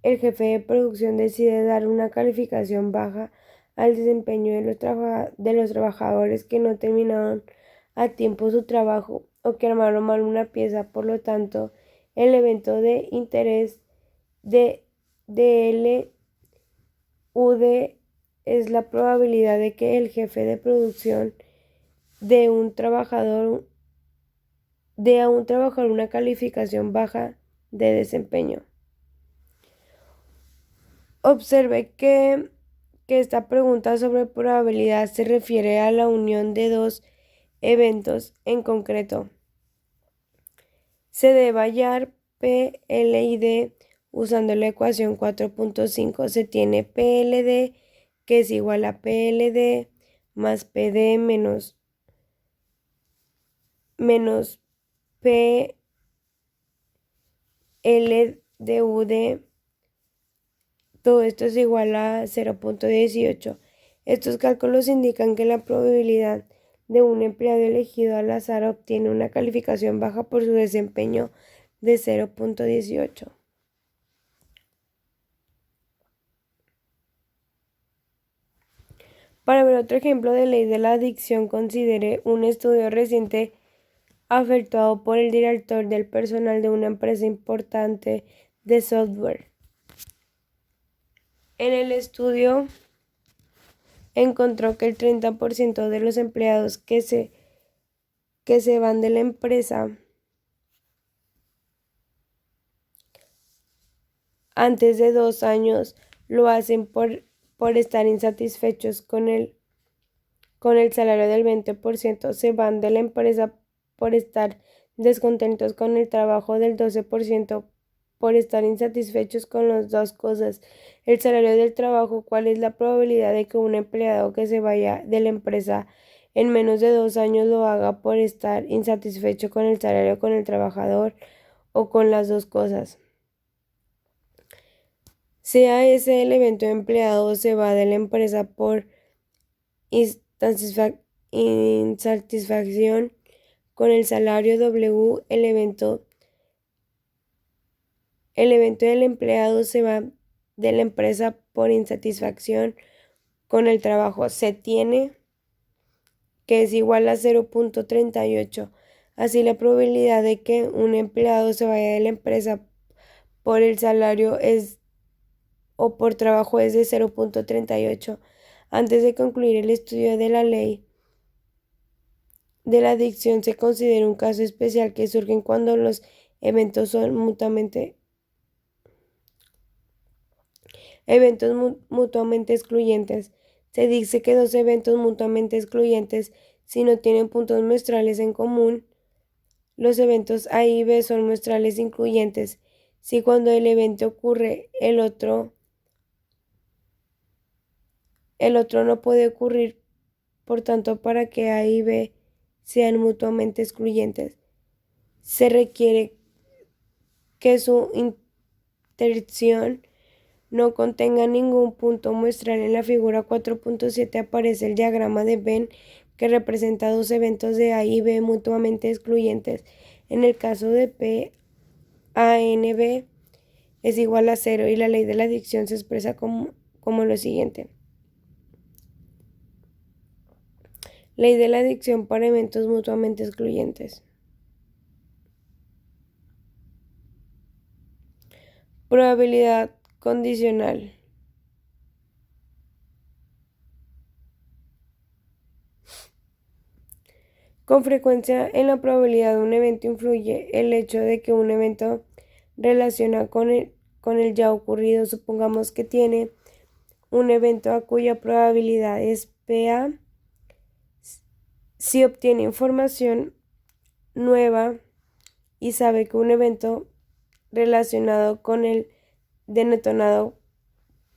el jefe de producción decide dar una calificación baja al desempeño de los trabajadores que no terminaron a tiempo su trabajo o que armaron mal una pieza. Por lo tanto, el evento de interés de LUD es la probabilidad de que el jefe de producción dé a un trabajador una calificación baja de desempeño. Observe que esta pregunta sobre probabilidad se refiere a la unión de dos eventos en concreto. Se debe hallar P, L y D usando la ecuación 4.5. Se tiene PLD que es igual a PLD más PD menos PLDUD. Todo esto es igual a 0.18. Estos cálculos indican que la probabilidad de un empleado elegido al azar obtiene una calificación baja por su desempeño de 0.18. Para ver otro ejemplo de ley de la adicción, considere un estudio reciente efectuado por el director del personal de una empresa importante de software. En el estudio encontró que el 30% de los empleados que se van de la empresa antes de 2 años lo hacen por estar insatisfechos con el salario del 20%. Se van de la empresa por estar descontentos con el trabajo del 12%, por estar insatisfechos con las dos cosas, el salario del trabajo. ¿Cuál es la probabilidad de que un empleado que se vaya de la empresa en menos de 2 años lo haga por estar insatisfecho con el salario, con el trabajador o con las dos cosas? Sea ese el evento empleado se va de la empresa por insatisfacción con el salario W, el evento del empleado se va de la empresa por insatisfacción con el trabajo. Se tiene que es igual a 0.38. Así, la probabilidad de que un empleado se vaya de la empresa por el salario o por trabajo es de 0.38. Antes de concluir el estudio de la ley de la adicción, se considera un caso especial que surgen cuando los eventos son mutuamente excluyentes. Se dice que dos eventos mutuamente excluyentes, si no tienen puntos muestrales en común, los eventos A y B son muestrales incluyentes. Si cuando el evento ocurre, el otro no puede ocurrir, por tanto, para que A y B sean mutuamente excluyentes, se requiere que su interacción no contenga ningún punto muestral. En la figura 4.7 aparece el diagrama de Venn que representa dos eventos de A y B mutuamente excluyentes. En el caso de P, ANB es igual a 0 y la ley de la adicción se expresa como lo siguiente. Ley de la adicción para eventos mutuamente excluyentes. Probabilidad condicional. Con frecuencia en la probabilidad de un evento influye el hecho de que un evento relaciona con el ya ocurrido. Supongamos que tiene un evento a cuya probabilidad es PA. Si obtiene información nueva y sabe que un evento relacionado con el denominado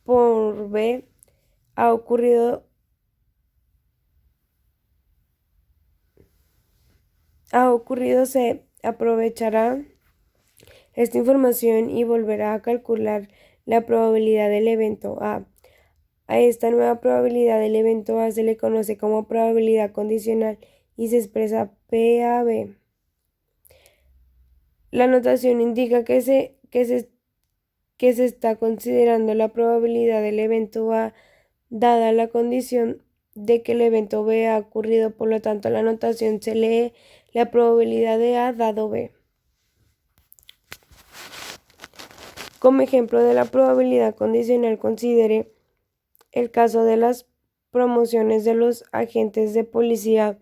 por B ha ocurrido, se aprovechará esta información y volverá a calcular la probabilidad del evento A. A esta nueva probabilidad del evento A se le conoce como probabilidad condicional y se expresa PAB. La notación indica que se está considerando la probabilidad del evento A dada la condición de que el evento B ha ocurrido. Por lo tanto, la notación se lee la probabilidad de A dado B. Como ejemplo de la probabilidad condicional, considere el caso de las promociones de los agentes de policía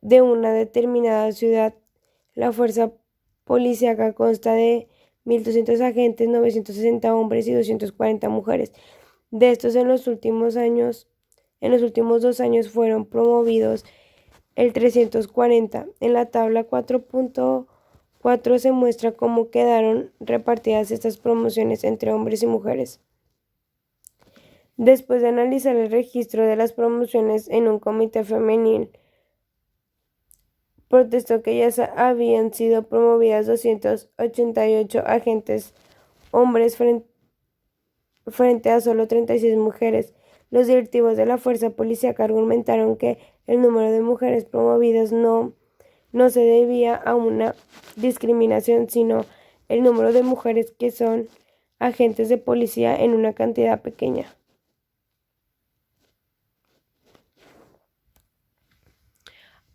de una determinada ciudad. La fuerza policíaca consta de 1.200 agentes, 960 hombres y 240 mujeres. De estos, en los últimos 2 años fueron promovidos el 340. En la tabla 4.4 se muestra cómo quedaron repartidas estas promociones entre hombres y mujeres. Después de analizar el registro de las promociones en un comité femenil, protestó que ya habían sido promovidas 288 agentes hombres frente a solo 36 mujeres. Los directivos de la fuerza policíaca argumentaron que el número de mujeres promovidas no se debía a una discriminación, sino el número de mujeres que son agentes de policía en una cantidad pequeña.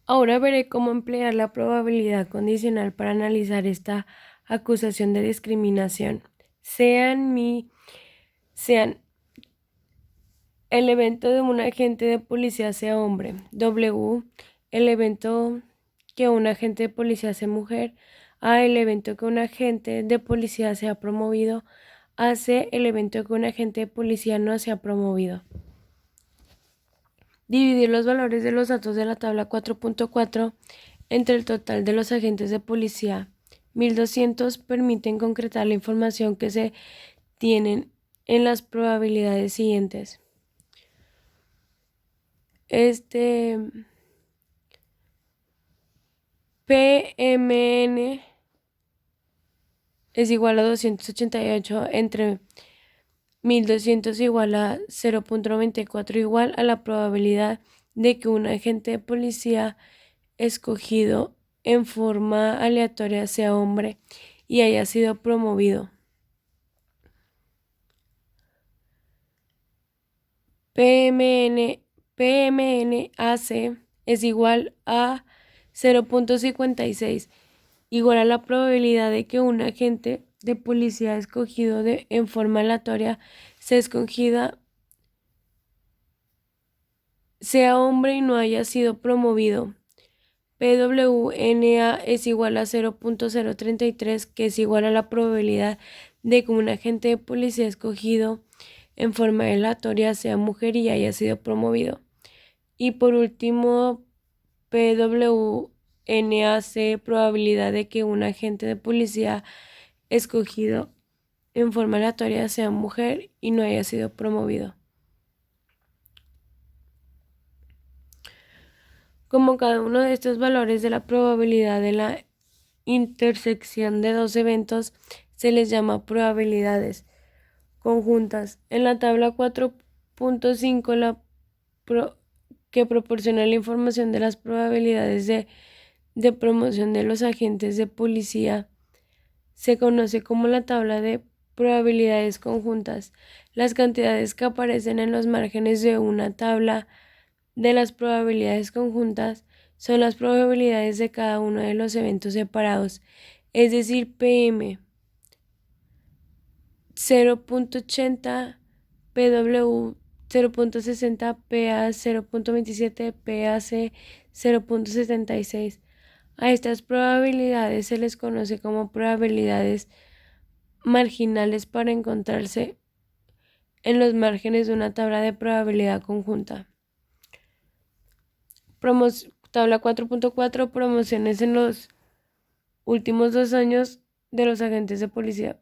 Ahora veré cómo emplear la probabilidad condicional para analizar esta acusación de discriminación. Sean el evento de un agente de policía sea hombre, W, el evento que un agente de policía sea mujer, A, el evento que un agente de policía sea promovido, A, C, el evento que un agente de policía no sea promovido. Dividir los valores de los datos de la tabla 4.4 entre el total de los agentes de policía 1.200 permiten concretar la información que se tienen en las probabilidades siguientes. PMN es igual a 288 entre 1.200 igual a 0.94 igual a la probabilidad de que un agente de policía escogido en forma aleatoria sea hombre y haya sido promovido. PMN PMNAC es igual a 0.56, igual a la probabilidad de que un agente de policía escogido en forma aleatoria sea hombre y no haya sido promovido. PWNA es igual a 0.033, que es igual a la probabilidad de que un agente de policía escogido en forma aleatoria sea mujer y haya sido promovido. Y por último, PWNAC, probabilidad de que un agente de policía escogido en forma aleatoria sea mujer y no haya sido promovido. Como cada uno de estos valores de la probabilidad de la intersección de dos eventos se les llama probabilidades conjuntas. En la tabla 4.5, que proporciona la información de las probabilidades de promoción de los agentes de policía, se conoce como la tabla de probabilidades conjuntas. Las cantidades que aparecen en los márgenes de una tabla de las probabilidades conjuntas son las probabilidades de cada uno de los eventos separados, es decir, PM 0.80, PW 0.60, PA 0.27, PAC 0.76. A estas probabilidades se les conoce como probabilidades marginales para encontrarse en los márgenes de una tabla de probabilidad conjunta. Tabla 4.4, promociones en los últimos 2 años de los agentes de policía.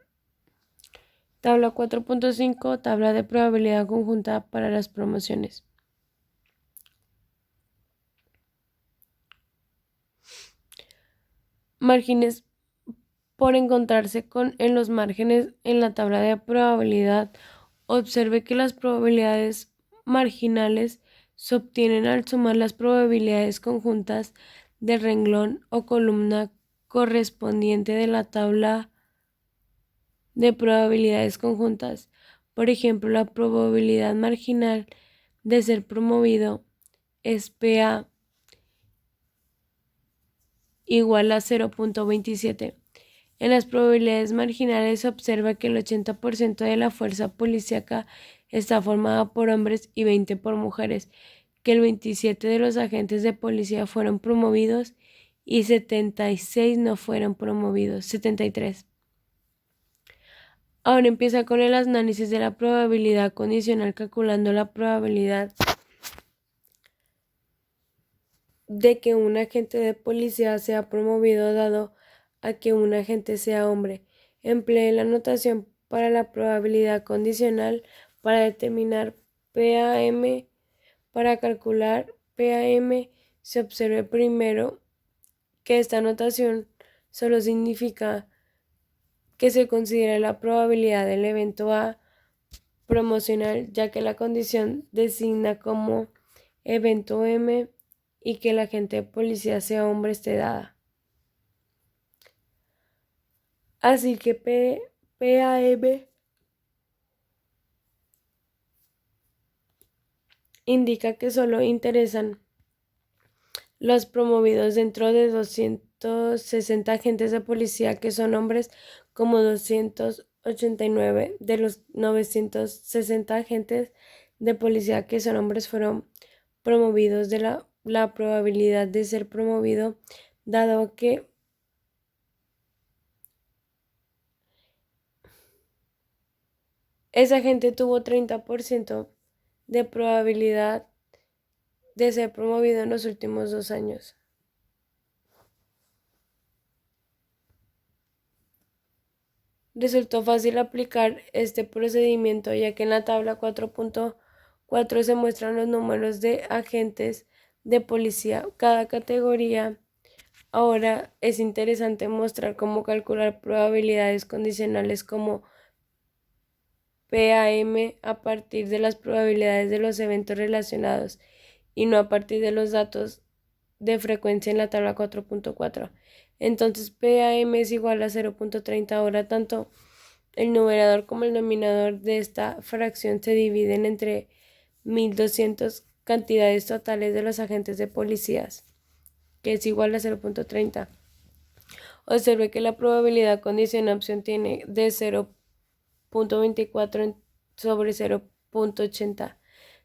Tabla 4.5, tabla de probabilidad conjunta para las promociones. Márgenes por encontrarse en los márgenes en la tabla de probabilidad. Observe que las probabilidades marginales se obtienen al sumar las probabilidades conjuntas del renglón o columna correspondiente de la tabla de probabilidades conjuntas. Por ejemplo, la probabilidad marginal de ser promovido es PA igual a 0.27. En las probabilidades marginales se observa que el 80% de la fuerza policíaca está formada por hombres y 20 por mujeres, que el 27 de los agentes de policía fueron promovidos y 76 no fueron promovidos, 73. Ahora empieza con el análisis de la probabilidad condicional, calculando la probabilidad de que un agente de policía sea promovido dado a que un agente sea hombre. Emplee la notación para la probabilidad condicional para determinar PAM. Para calcular PAM se observe primero que esta notación solo significa que se considera la probabilidad del evento A promocional, ya que la condición designa como evento M y que el agente de policía sea hombre esté dada. Así que PAM indica que solo interesan los promovidos dentro de 260 agentes de policía que son hombres, como 289 de los 960 agentes de policía que son hombres fueron promovidos. De la probabilidad de ser promovido, dado que esa gente tuvo 30% de probabilidad de ser promovido en los últimos 2 años. Resultó fácil aplicar este procedimiento, ya que en la tabla 4.4 se muestran los números de agentes de policía. Cada categoría. Ahora es interesante mostrar cómo calcular probabilidades condicionales como PAM a partir de las probabilidades de los eventos relacionados y no a partir de los datos de frecuencia en la tabla 4.4. Entonces PAM es igual a 0.30. Ahora tanto el numerador como el denominador de esta fracción se dividen entre 1200 cantidades totales de los agentes de policías, que es igual a 0.30. Observe que la probabilidad condicional opción tiene de 0.24 sobre 0.80.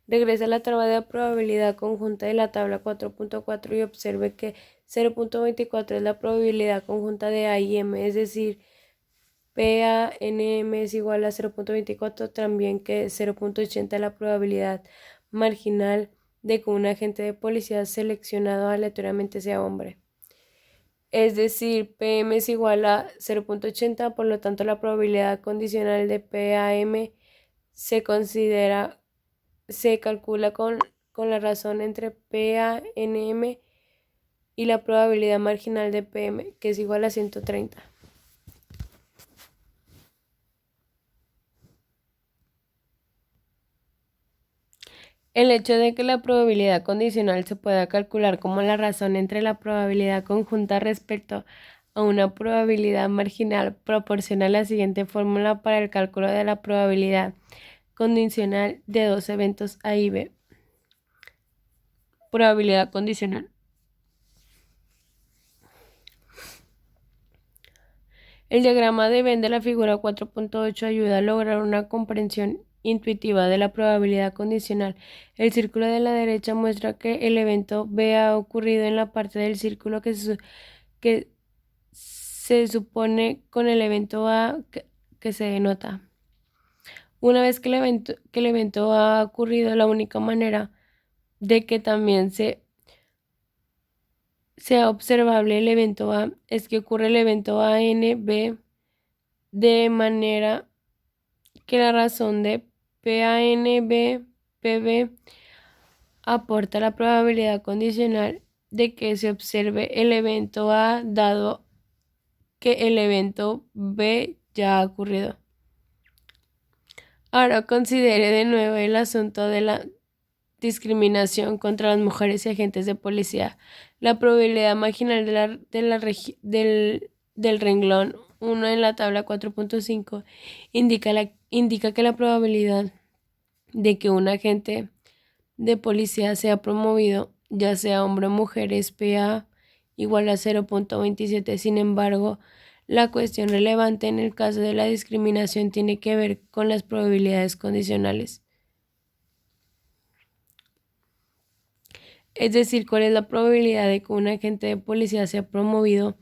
Regresa a la tabla de probabilidad conjunta de la tabla 4.4 y observe que 0.24 es la probabilidad conjunta de A y M, es decir, PANM es igual a 0.24, también que 0.80 es la probabilidad marginal de que un agente de policía seleccionado aleatoriamente sea hombre. Es decir, PM es igual a 0.80, por lo tanto la probabilidad condicional de PAM se calcula con la razón entre PANM y la probabilidad marginal de PM, que es igual a 130. El hecho de que la probabilidad condicional se pueda calcular como la razón entre la probabilidad conjunta respecto a una probabilidad marginal proporciona la siguiente fórmula para el cálculo de la probabilidad condicional de dos eventos A y B. Probabilidad condicional. El diagrama de Venn de la figura 4.8 ayuda a lograr una comprensión intuitiva de la probabilidad condicional. El círculo de la derecha muestra que el evento B ha ocurrido en la parte del círculo que se supone con el evento A que se denota. Una vez que el evento A ha ocurrido, la única manera de que también sea observable el evento A es que ocurre el evento ANB de manera que la razón de PANB-PB aporta la probabilidad condicional de que se observe el evento A dado que el evento B ya ha ocurrido. Ahora considere de nuevo el asunto de la discriminación contra las mujeres y agentes de policía. La probabilidad marginal del renglón 1 en la tabla 4.5 indica que la probabilidad de que un agente de policía sea promovido, ya sea hombre o mujer, es PA igual a 0.27. Sin embargo, la cuestión relevante en el caso de la discriminación tiene que ver con las probabilidades condicionales. Es decir, cuál es la probabilidad de que un agente de policía sea promovido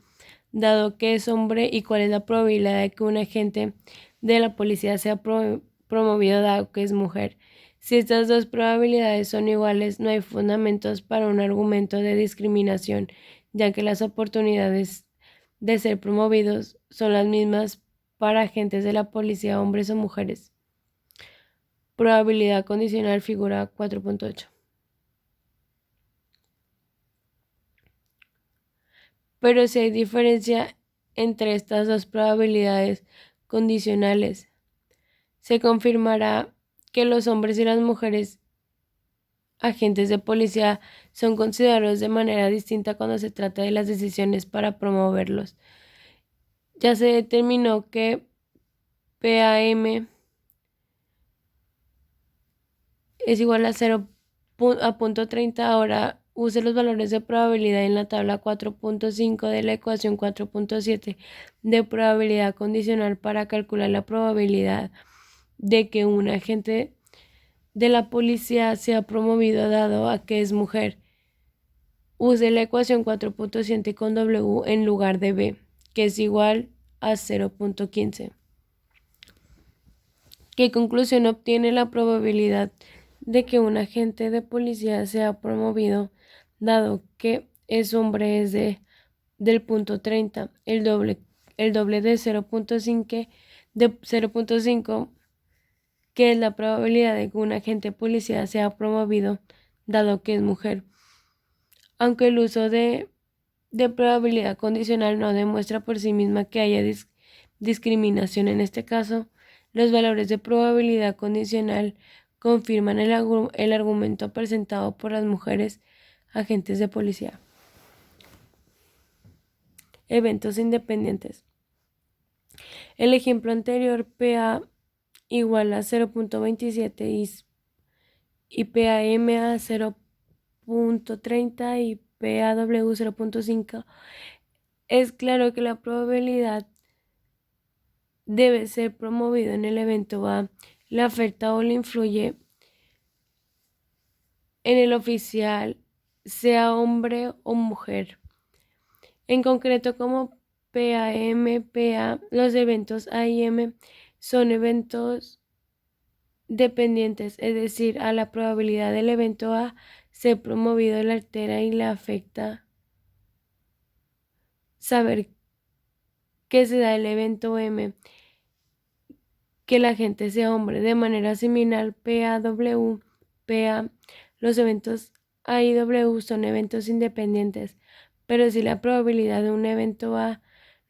dado que es hombre y cuál es la probabilidad de que un agente de la policía sea promovido dado que es mujer. Si estas dos probabilidades son iguales, no hay fundamentos para un argumento de discriminación, ya que las oportunidades de ser promovidos son las mismas para agentes de la policía, hombres o mujeres. Probabilidad condicional, figura 4.8. Pero si hay diferencia entre estas dos probabilidades condicionales, se confirmará que los hombres y las mujeres agentes de policía son considerados de manera distinta cuando se trata de las decisiones para promoverlos. Ya se determinó que PAM es igual a 0.30. Ahora use los valores de probabilidad en la tabla 4.5 de la ecuación 4.7 de probabilidad condicional para calcular la probabilidad de que un agente de la policía sea promovido dado a que es mujer. Use la ecuación 4.7 con W en lugar de B, que es igual a 0.15. ¿Qué conclusión obtiene la probabilidad de que un agente de policía sea promovido dado que es hombre es del punto 30, el doble de 0.5, que es la probabilidad de que un agente de policía sea promovido dado que es mujer? Aunque el uso de probabilidad condicional no demuestra por sí misma que haya discriminación en este caso, los valores de probabilidad condicional confirman el argumento presentado por las mujeres agentes de policía. Eventos independientes. El ejemplo anterior, PA igual a 0.27 y PAM a 0.30 y PAW 0.5, es claro que la probabilidad debe ser promovido en el evento A, le afecta o le influye en el oficial, sea hombre o mujer. En concreto, como PAM, PA, los eventos A y M son eventos dependientes, es decir, a la probabilidad del evento A ser promovido le altera y le afecta saber que se da el evento M, que la gente sea hombre. De manera similar, PAW, PA, los eventos A y W son eventos independientes, pero si la probabilidad de un evento A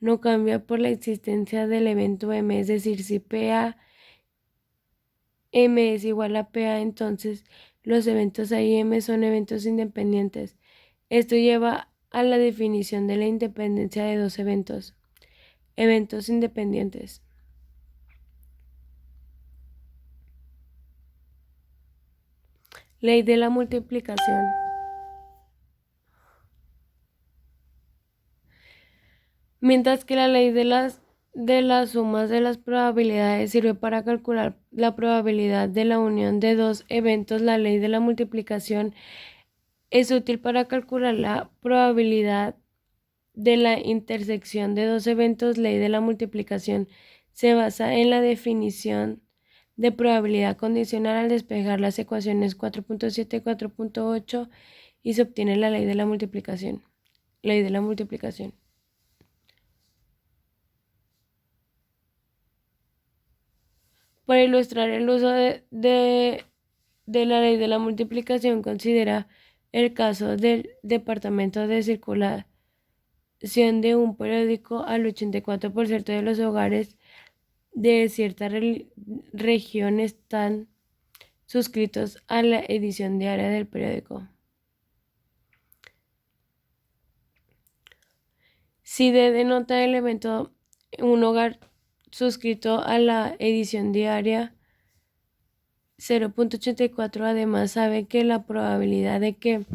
no cambia por la existencia del evento M, es decir, si PA M es igual a PA, entonces los eventos A y M son eventos independientes. Esto lleva a la definición de la independencia de dos eventos. Eventos independientes. Ley de la multiplicación. Mientras que la ley de las sumas de las probabilidades sirve para calcular la probabilidad de la unión de dos eventos, la ley de la multiplicación es útil para calcular la probabilidad de la intersección de dos eventos. Ley de la multiplicación se basa en la definición de probabilidad condicional al despejar las ecuaciones 4.7 y 4.8 y se obtiene la ley de la multiplicación. Ley de la multiplicación. Para ilustrar el uso de la ley de la multiplicación, considera el caso del departamento de circulación de un periódico. Al 84% de los hogares de cierta región están suscritos a la edición diaria del periódico. Si D denota el evento un hogar suscrito a la edición diaria 0.84, además sabe que la probabilidad de que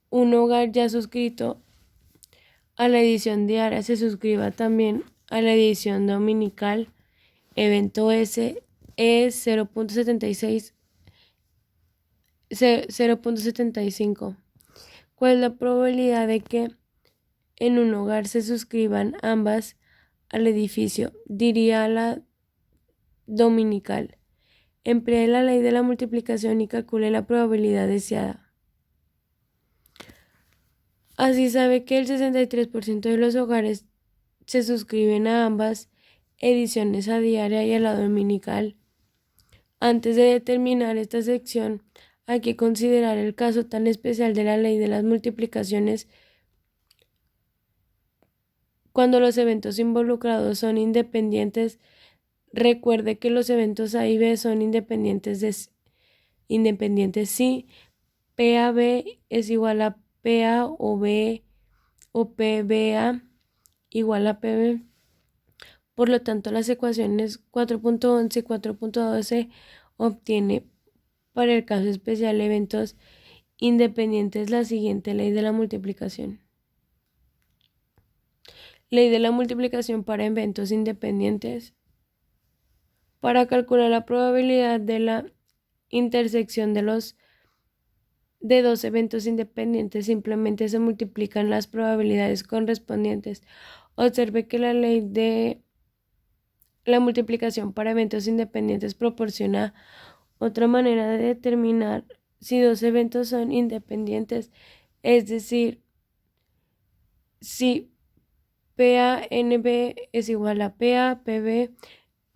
un hogar ya suscrito a la edición diaria se suscriba también a la edición dominical, evento S, es 0.75. ¿Cuál es la probabilidad de que en un hogar se suscriban ambas al edificio? Diría la dominical. Emplee la ley de la multiplicación y calcule la probabilidad deseada. Así sabe que el 63% de los hogares se suscriben a ambas ediciones, a diaria y a la dominical. Antes de determinar esta sección, hay que considerar el caso tan especial de la ley de las multiplicaciones cuando los eventos involucrados son independientes. Recuerde que los eventos A y B son independientes si PAB es igual a PA o B o PBA igual a PB. Por lo tanto, las ecuaciones 4.11 y 4.12 obtiene para el caso especial eventos independientes la siguiente ley de la multiplicación. Ley de la multiplicación para eventos independientes. Para calcular la probabilidad de la intersección de dos eventos independientes, simplemente se multiplican las probabilidades correspondientes. Observe que la ley de la multiplicación para eventos independientes proporciona otra manera de determinar si dos eventos son independientes, es decir, si PANB es igual a PAPB,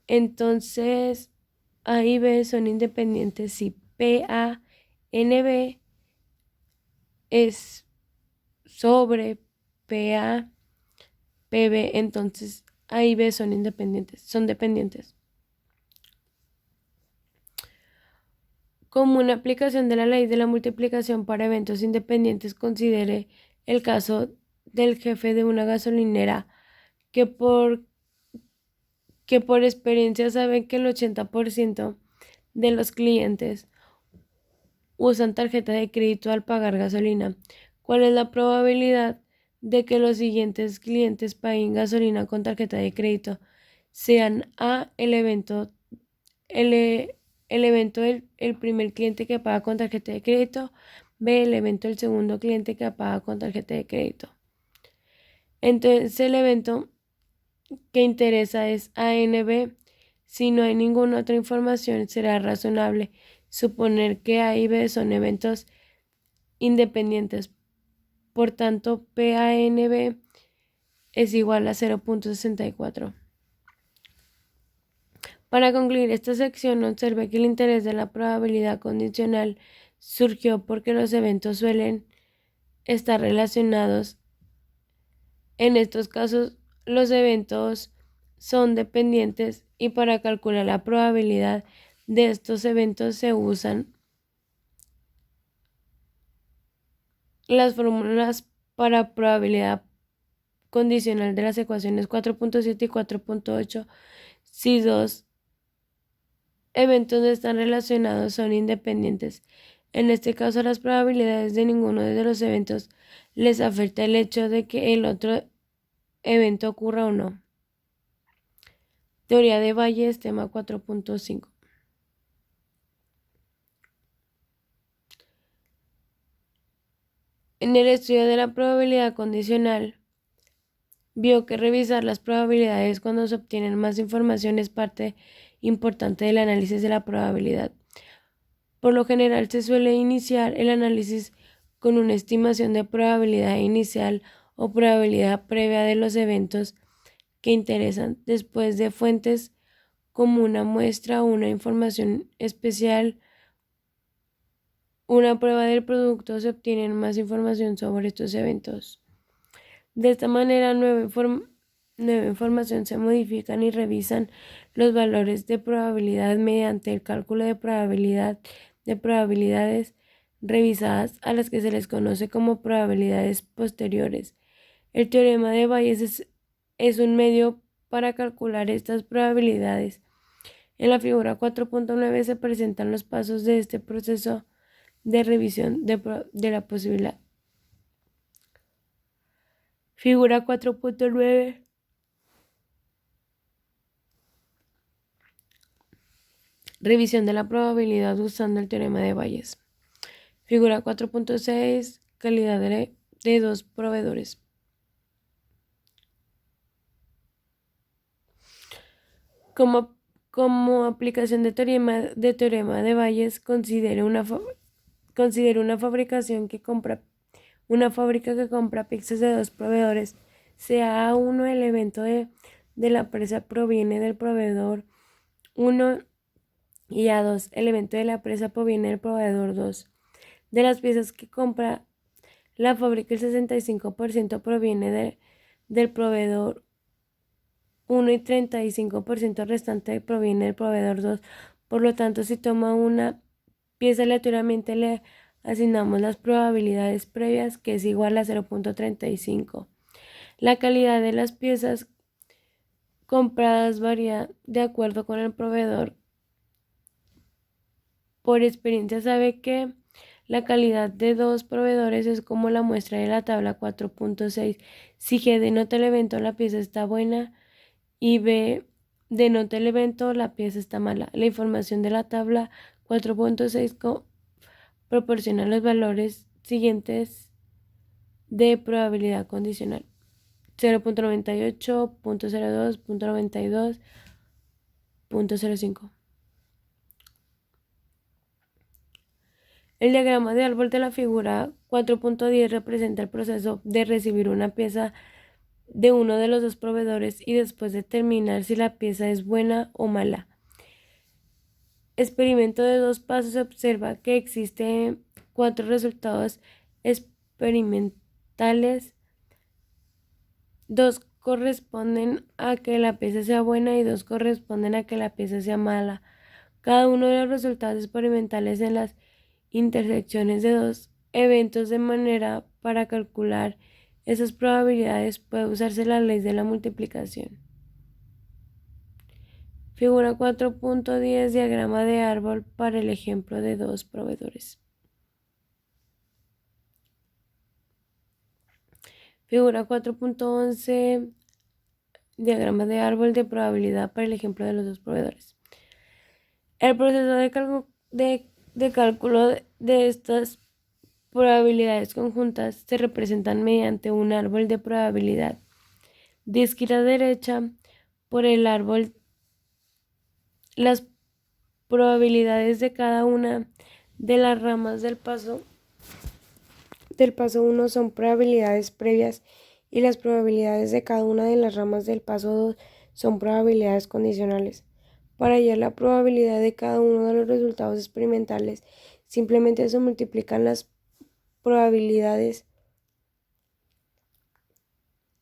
entonces A y B son independientes si PANB es sobre PAPB, entonces A y B son dependientes. Como una aplicación de la ley de la multiplicación para eventos independientes, considere el caso del jefe de una gasolinera que por experiencia sabe que el 80% de los clientes usan tarjeta de crédito al pagar gasolina. ¿Cuál es la probabilidad de que los siguientes clientes paguen gasolina con tarjeta de crédito? Sean A, el evento del primer cliente que paga con tarjeta de crédito, B, el evento del segundo cliente que paga con tarjeta de crédito. Entonces el evento que interesa es ANB. Si no hay ninguna otra información, será razonable suponer que A y B son eventos independientes. Por tanto, PANB es igual a 0.64. Para concluir esta sección, observe que el interés de la probabilidad condicional surgió porque los eventos suelen estar relacionados. En estos casos, los eventos son dependientes y para calcular la probabilidad de estos eventos se usan las fórmulas para probabilidad condicional de las ecuaciones 4.7 y 4.8. Si dos eventos no están relacionados, son independientes. En este caso, las probabilidades de ninguno de los eventos les afecta el hecho de que el otro evento ocurra o no. Teoría de Bayes, tema 4.5. En el estudio de la probabilidad condicional, vio que revisar las probabilidades cuando se obtienen más información es parte importante del análisis de la probabilidad. Por lo general se suele iniciar el análisis con una estimación de probabilidad inicial o probabilidad previa de los eventos que interesan, después de fuentes como una muestra o una información especial, una prueba del producto, se obtiene más información sobre estos eventos. De esta manera, nueva información se modifican y revisan los valores de probabilidad mediante el cálculo de probabilidades revisadas, a las que se les conoce como probabilidades posteriores. El teorema de Bayes es un medio para calcular estas probabilidades. En la figura 4.9 se presentan los pasos de este proceso de revisión de la posibilidad. Figura 4.9. Revisión de la probabilidad usando el teorema de Bayes. Figura 4.6. Calidad de dos proveedores. Como aplicación de teorema de Bayes, considere una fábrica que compra pizzas de dos proveedores. Sea A1 el evento de la presa proviene del proveedor 1 y A2 el evento de la presa proviene del proveedor 2. De las piezas que compra la fábrica, el 65% proviene del proveedor 1 y 35% restante proviene del proveedor 2. Por lo tanto, si toma una pieza aleatoriamente, le asignamos las probabilidades previas, que es igual a 0.35. La calidad de las piezas compradas varía de acuerdo con el proveedor. Por experiencia sabe que la calidad de dos proveedores es como la muestra de la tabla 4.6. Si G denota el evento, la pieza está buena, y B denota el evento, la pieza está mala. La información de la tabla 4.6 proporciona los valores siguientes de probabilidad condicional: 0.98, 0.02, 0.92, 0.05. El diagrama de árbol de la figura 4.10 representa el proceso de recibir una pieza de uno de los dos proveedores y después determinar si la pieza es buena o mala. Experimento de dos pasos. Se observa que existen 4 resultados experimentales. 2 corresponden a que la pieza sea buena y 2 corresponden a que la pieza sea mala. Cada uno de los resultados experimentales en las intersecciones de dos eventos de manera para calcular esas probabilidades puede usarse la ley de la multiplicación. Figura 4.10. Diagrama de árbol para el ejemplo de dos proveedores. Figura 4.11, diagrama de árbol de probabilidad para el ejemplo de los dos proveedores. El proceso de cálculo de estas probabilidades conjuntas se representan mediante un árbol de probabilidad. De izquierda a derecha, por el árbol, las probabilidades de cada una de las ramas del paso 1 son probabilidades previas y las probabilidades de cada una de las ramas del paso 2 son probabilidades condicionales. Para hallar la probabilidad de cada uno de los resultados experimentales, simplemente se multiplican las probabilidades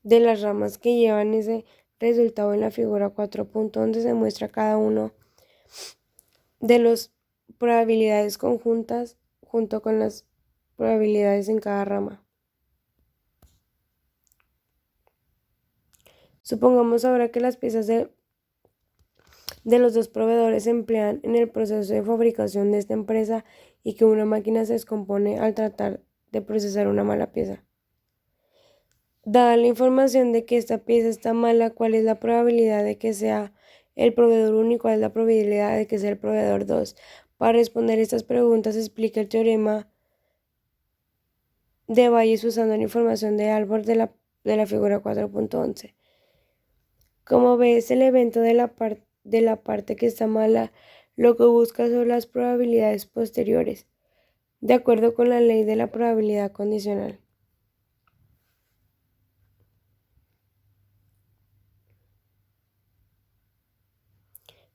de las ramas que llevan ese resultado. En la figura 4.11 se muestra cada uno de las probabilidades conjuntas junto con las probabilidades en cada rama. Supongamos ahora que las piezas de los dos proveedores se emplean en el proceso de fabricación de esta empresa y que una máquina se descompone al tratar de procesar una mala pieza. Dada la información de que esta pieza está mala, ¿cuál es la probabilidad de que sea el proveedor 1 y cuál es la probabilidad de que sea el proveedor 2? Para responder estas preguntas, explica el teorema de Bayes usando la información de árbol de la figura 4.11. Como ves, el evento de la parte que está mala, lo que busca son las probabilidades posteriores, de acuerdo con la ley de la probabilidad condicional.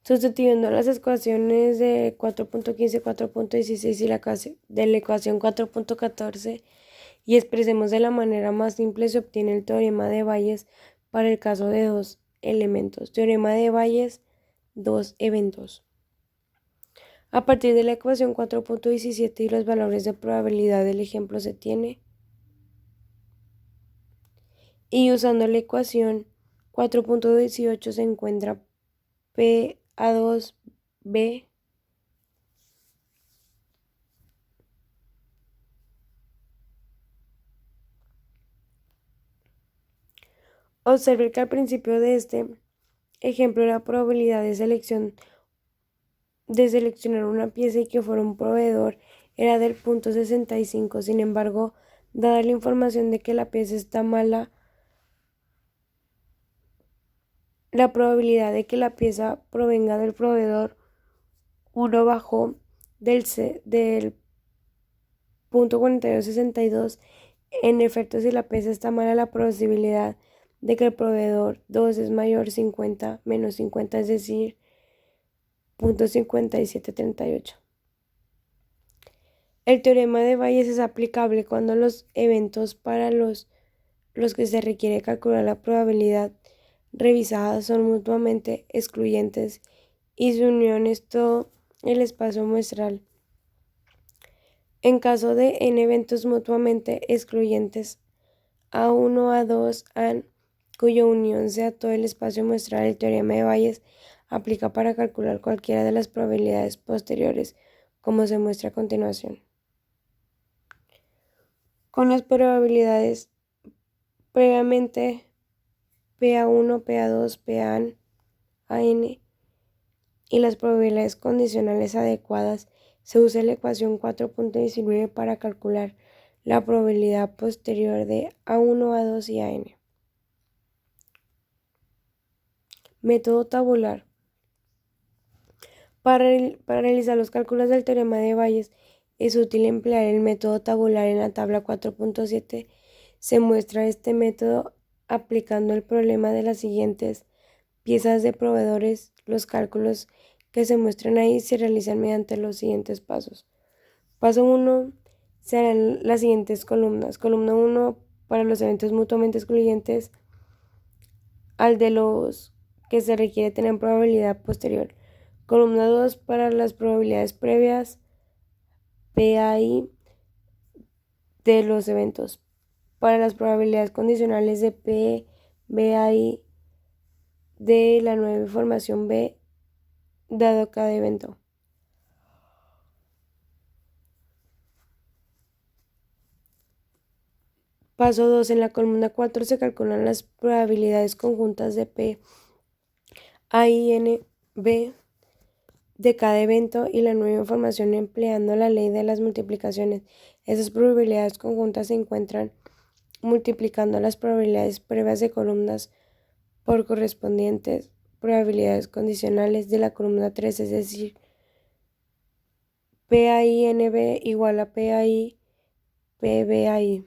Sustituyendo las ecuaciones de 4.15, 4.16 y de la ecuación 4.14 y expresemos de la manera más simple, se obtiene el teorema de Bayes para el caso de dos elementos. Teorema de Bayes, dos eventos. A partir de la ecuación 4.17 y los valores de probabilidad del ejemplo se tiene. Y usando la ecuación 4.18 se encuentra PA2B Observe que al principio de este ejemplo la probabilidad de seleccionar una pieza y que fuera un proveedor era del 0.65. Sin embargo, dada la información de que la pieza está mala, la probabilidad de que la pieza provenga del proveedor 1 bajó del 0.4262. En efecto, si la pieza está mala, la posibilidad de que el proveedor 2 es mayor 50 menos 50, es decir, 0.5738. El teorema de Bayes es aplicable cuando los eventos para los que se requiere calcular la probabilidad revisadas son mutuamente excluyentes y su unión es todo el espacio muestral. En caso de n eventos mutuamente excluyentes, A1, A2, AN, cuya unión sea todo el espacio muestral, el teorema de Bayes aplica para calcular cualquiera de las probabilidades posteriores, como se muestra a continuación. Con las probabilidades previamente PA1, PA2, PAN, AN y las probabilidades condicionales adecuadas, se usa la ecuación 4.19 para calcular la probabilidad posterior de A1, A2 y AN. Método tabular. Para realizar los cálculos del teorema de Bayes es útil emplear el método tabular. En la tabla 4.7 se muestra este método aplicando el problema de las siguientes piezas de proveedores. Los cálculos que se muestran ahí se realizan mediante los siguientes pasos. Paso 1, se harán las siguientes columnas. Columna 1 para los eventos mutuamente excluyentes al de los que se requiere tener probabilidad posterior. Columna 2 para las probabilidades previas PAI de los eventos. Para las probabilidades condicionales de P, BAI de la nueva información B dado cada evento. Paso 2. En la columna 4 se calculan las probabilidades conjuntas de P, A, I, N, B de cada evento y la nueva información empleando la ley de las multiplicaciones. Esas probabilidades conjuntas se encuentran multiplicando las probabilidades previas de columnas por correspondientes probabilidades condicionales de la columna 3, es decir, PAINB igual a PAI, PBAI.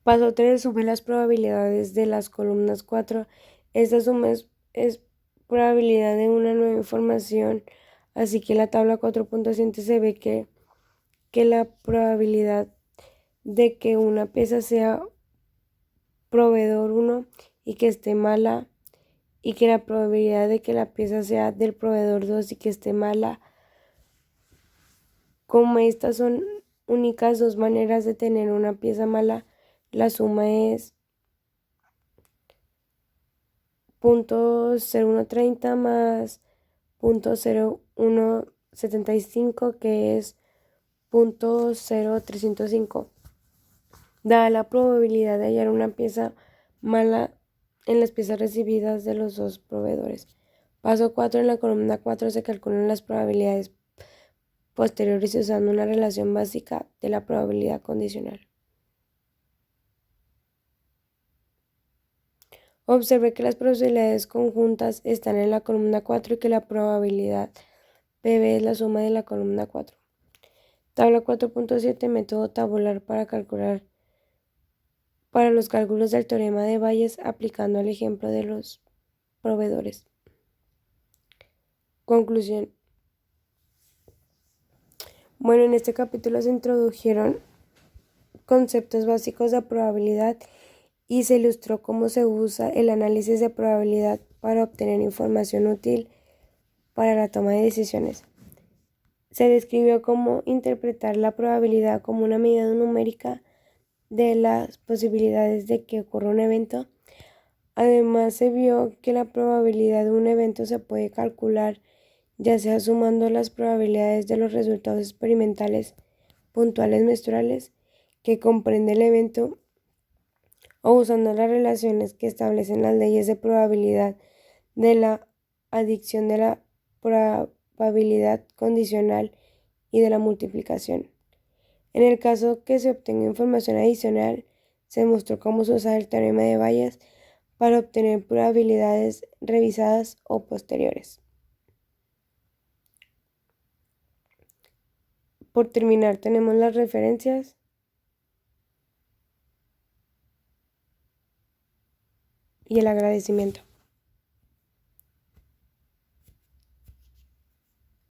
Paso 3. Sume las probabilidades de las columnas 4. Esta suma es probabilidad de una nueva información, así que en la tabla 4.7 se ve que la probabilidad de que una pieza sea proveedor 1 y que esté mala, y que la probabilidad de que la pieza sea del proveedor 2 y que esté mala. Como estas son únicas dos maneras de tener una pieza mala, la suma es 0.0130 más 0.0175, que es 0.0305. Dada la probabilidad de hallar una pieza mala en las piezas recibidas de los dos proveedores. Paso 4. En la columna 4 se calculan las probabilidades posteriores usando una relación básica de la probabilidad condicional. Observe que las probabilidades conjuntas están en la columna 4 y que la probabilidad PB es la suma de la columna 4. Tabla 4.7. Método tabular para los cálculos del teorema de Bayes aplicando el ejemplo de los proveedores. Conclusión. Bueno, en este capítulo se introdujeron conceptos básicos de probabilidad y se ilustró cómo se usa el análisis de probabilidad para obtener información útil para la toma de decisiones. Se describió cómo interpretar la probabilidad como una medida numérica de las posibilidades de que ocurra un evento. Además, se vio que la probabilidad de un evento se puede calcular ya sea sumando las probabilidades de los resultados experimentales puntuales mensuales que comprende el evento o usando las relaciones que establecen las leyes de probabilidad de la adición de la probabilidad condicional y de la multiplicación. En el caso que se obtenga información adicional, se mostró cómo se usa el teorema de Bayes para obtener probabilidades revisadas o posteriores. Por terminar, tenemos las referencias y el agradecimiento.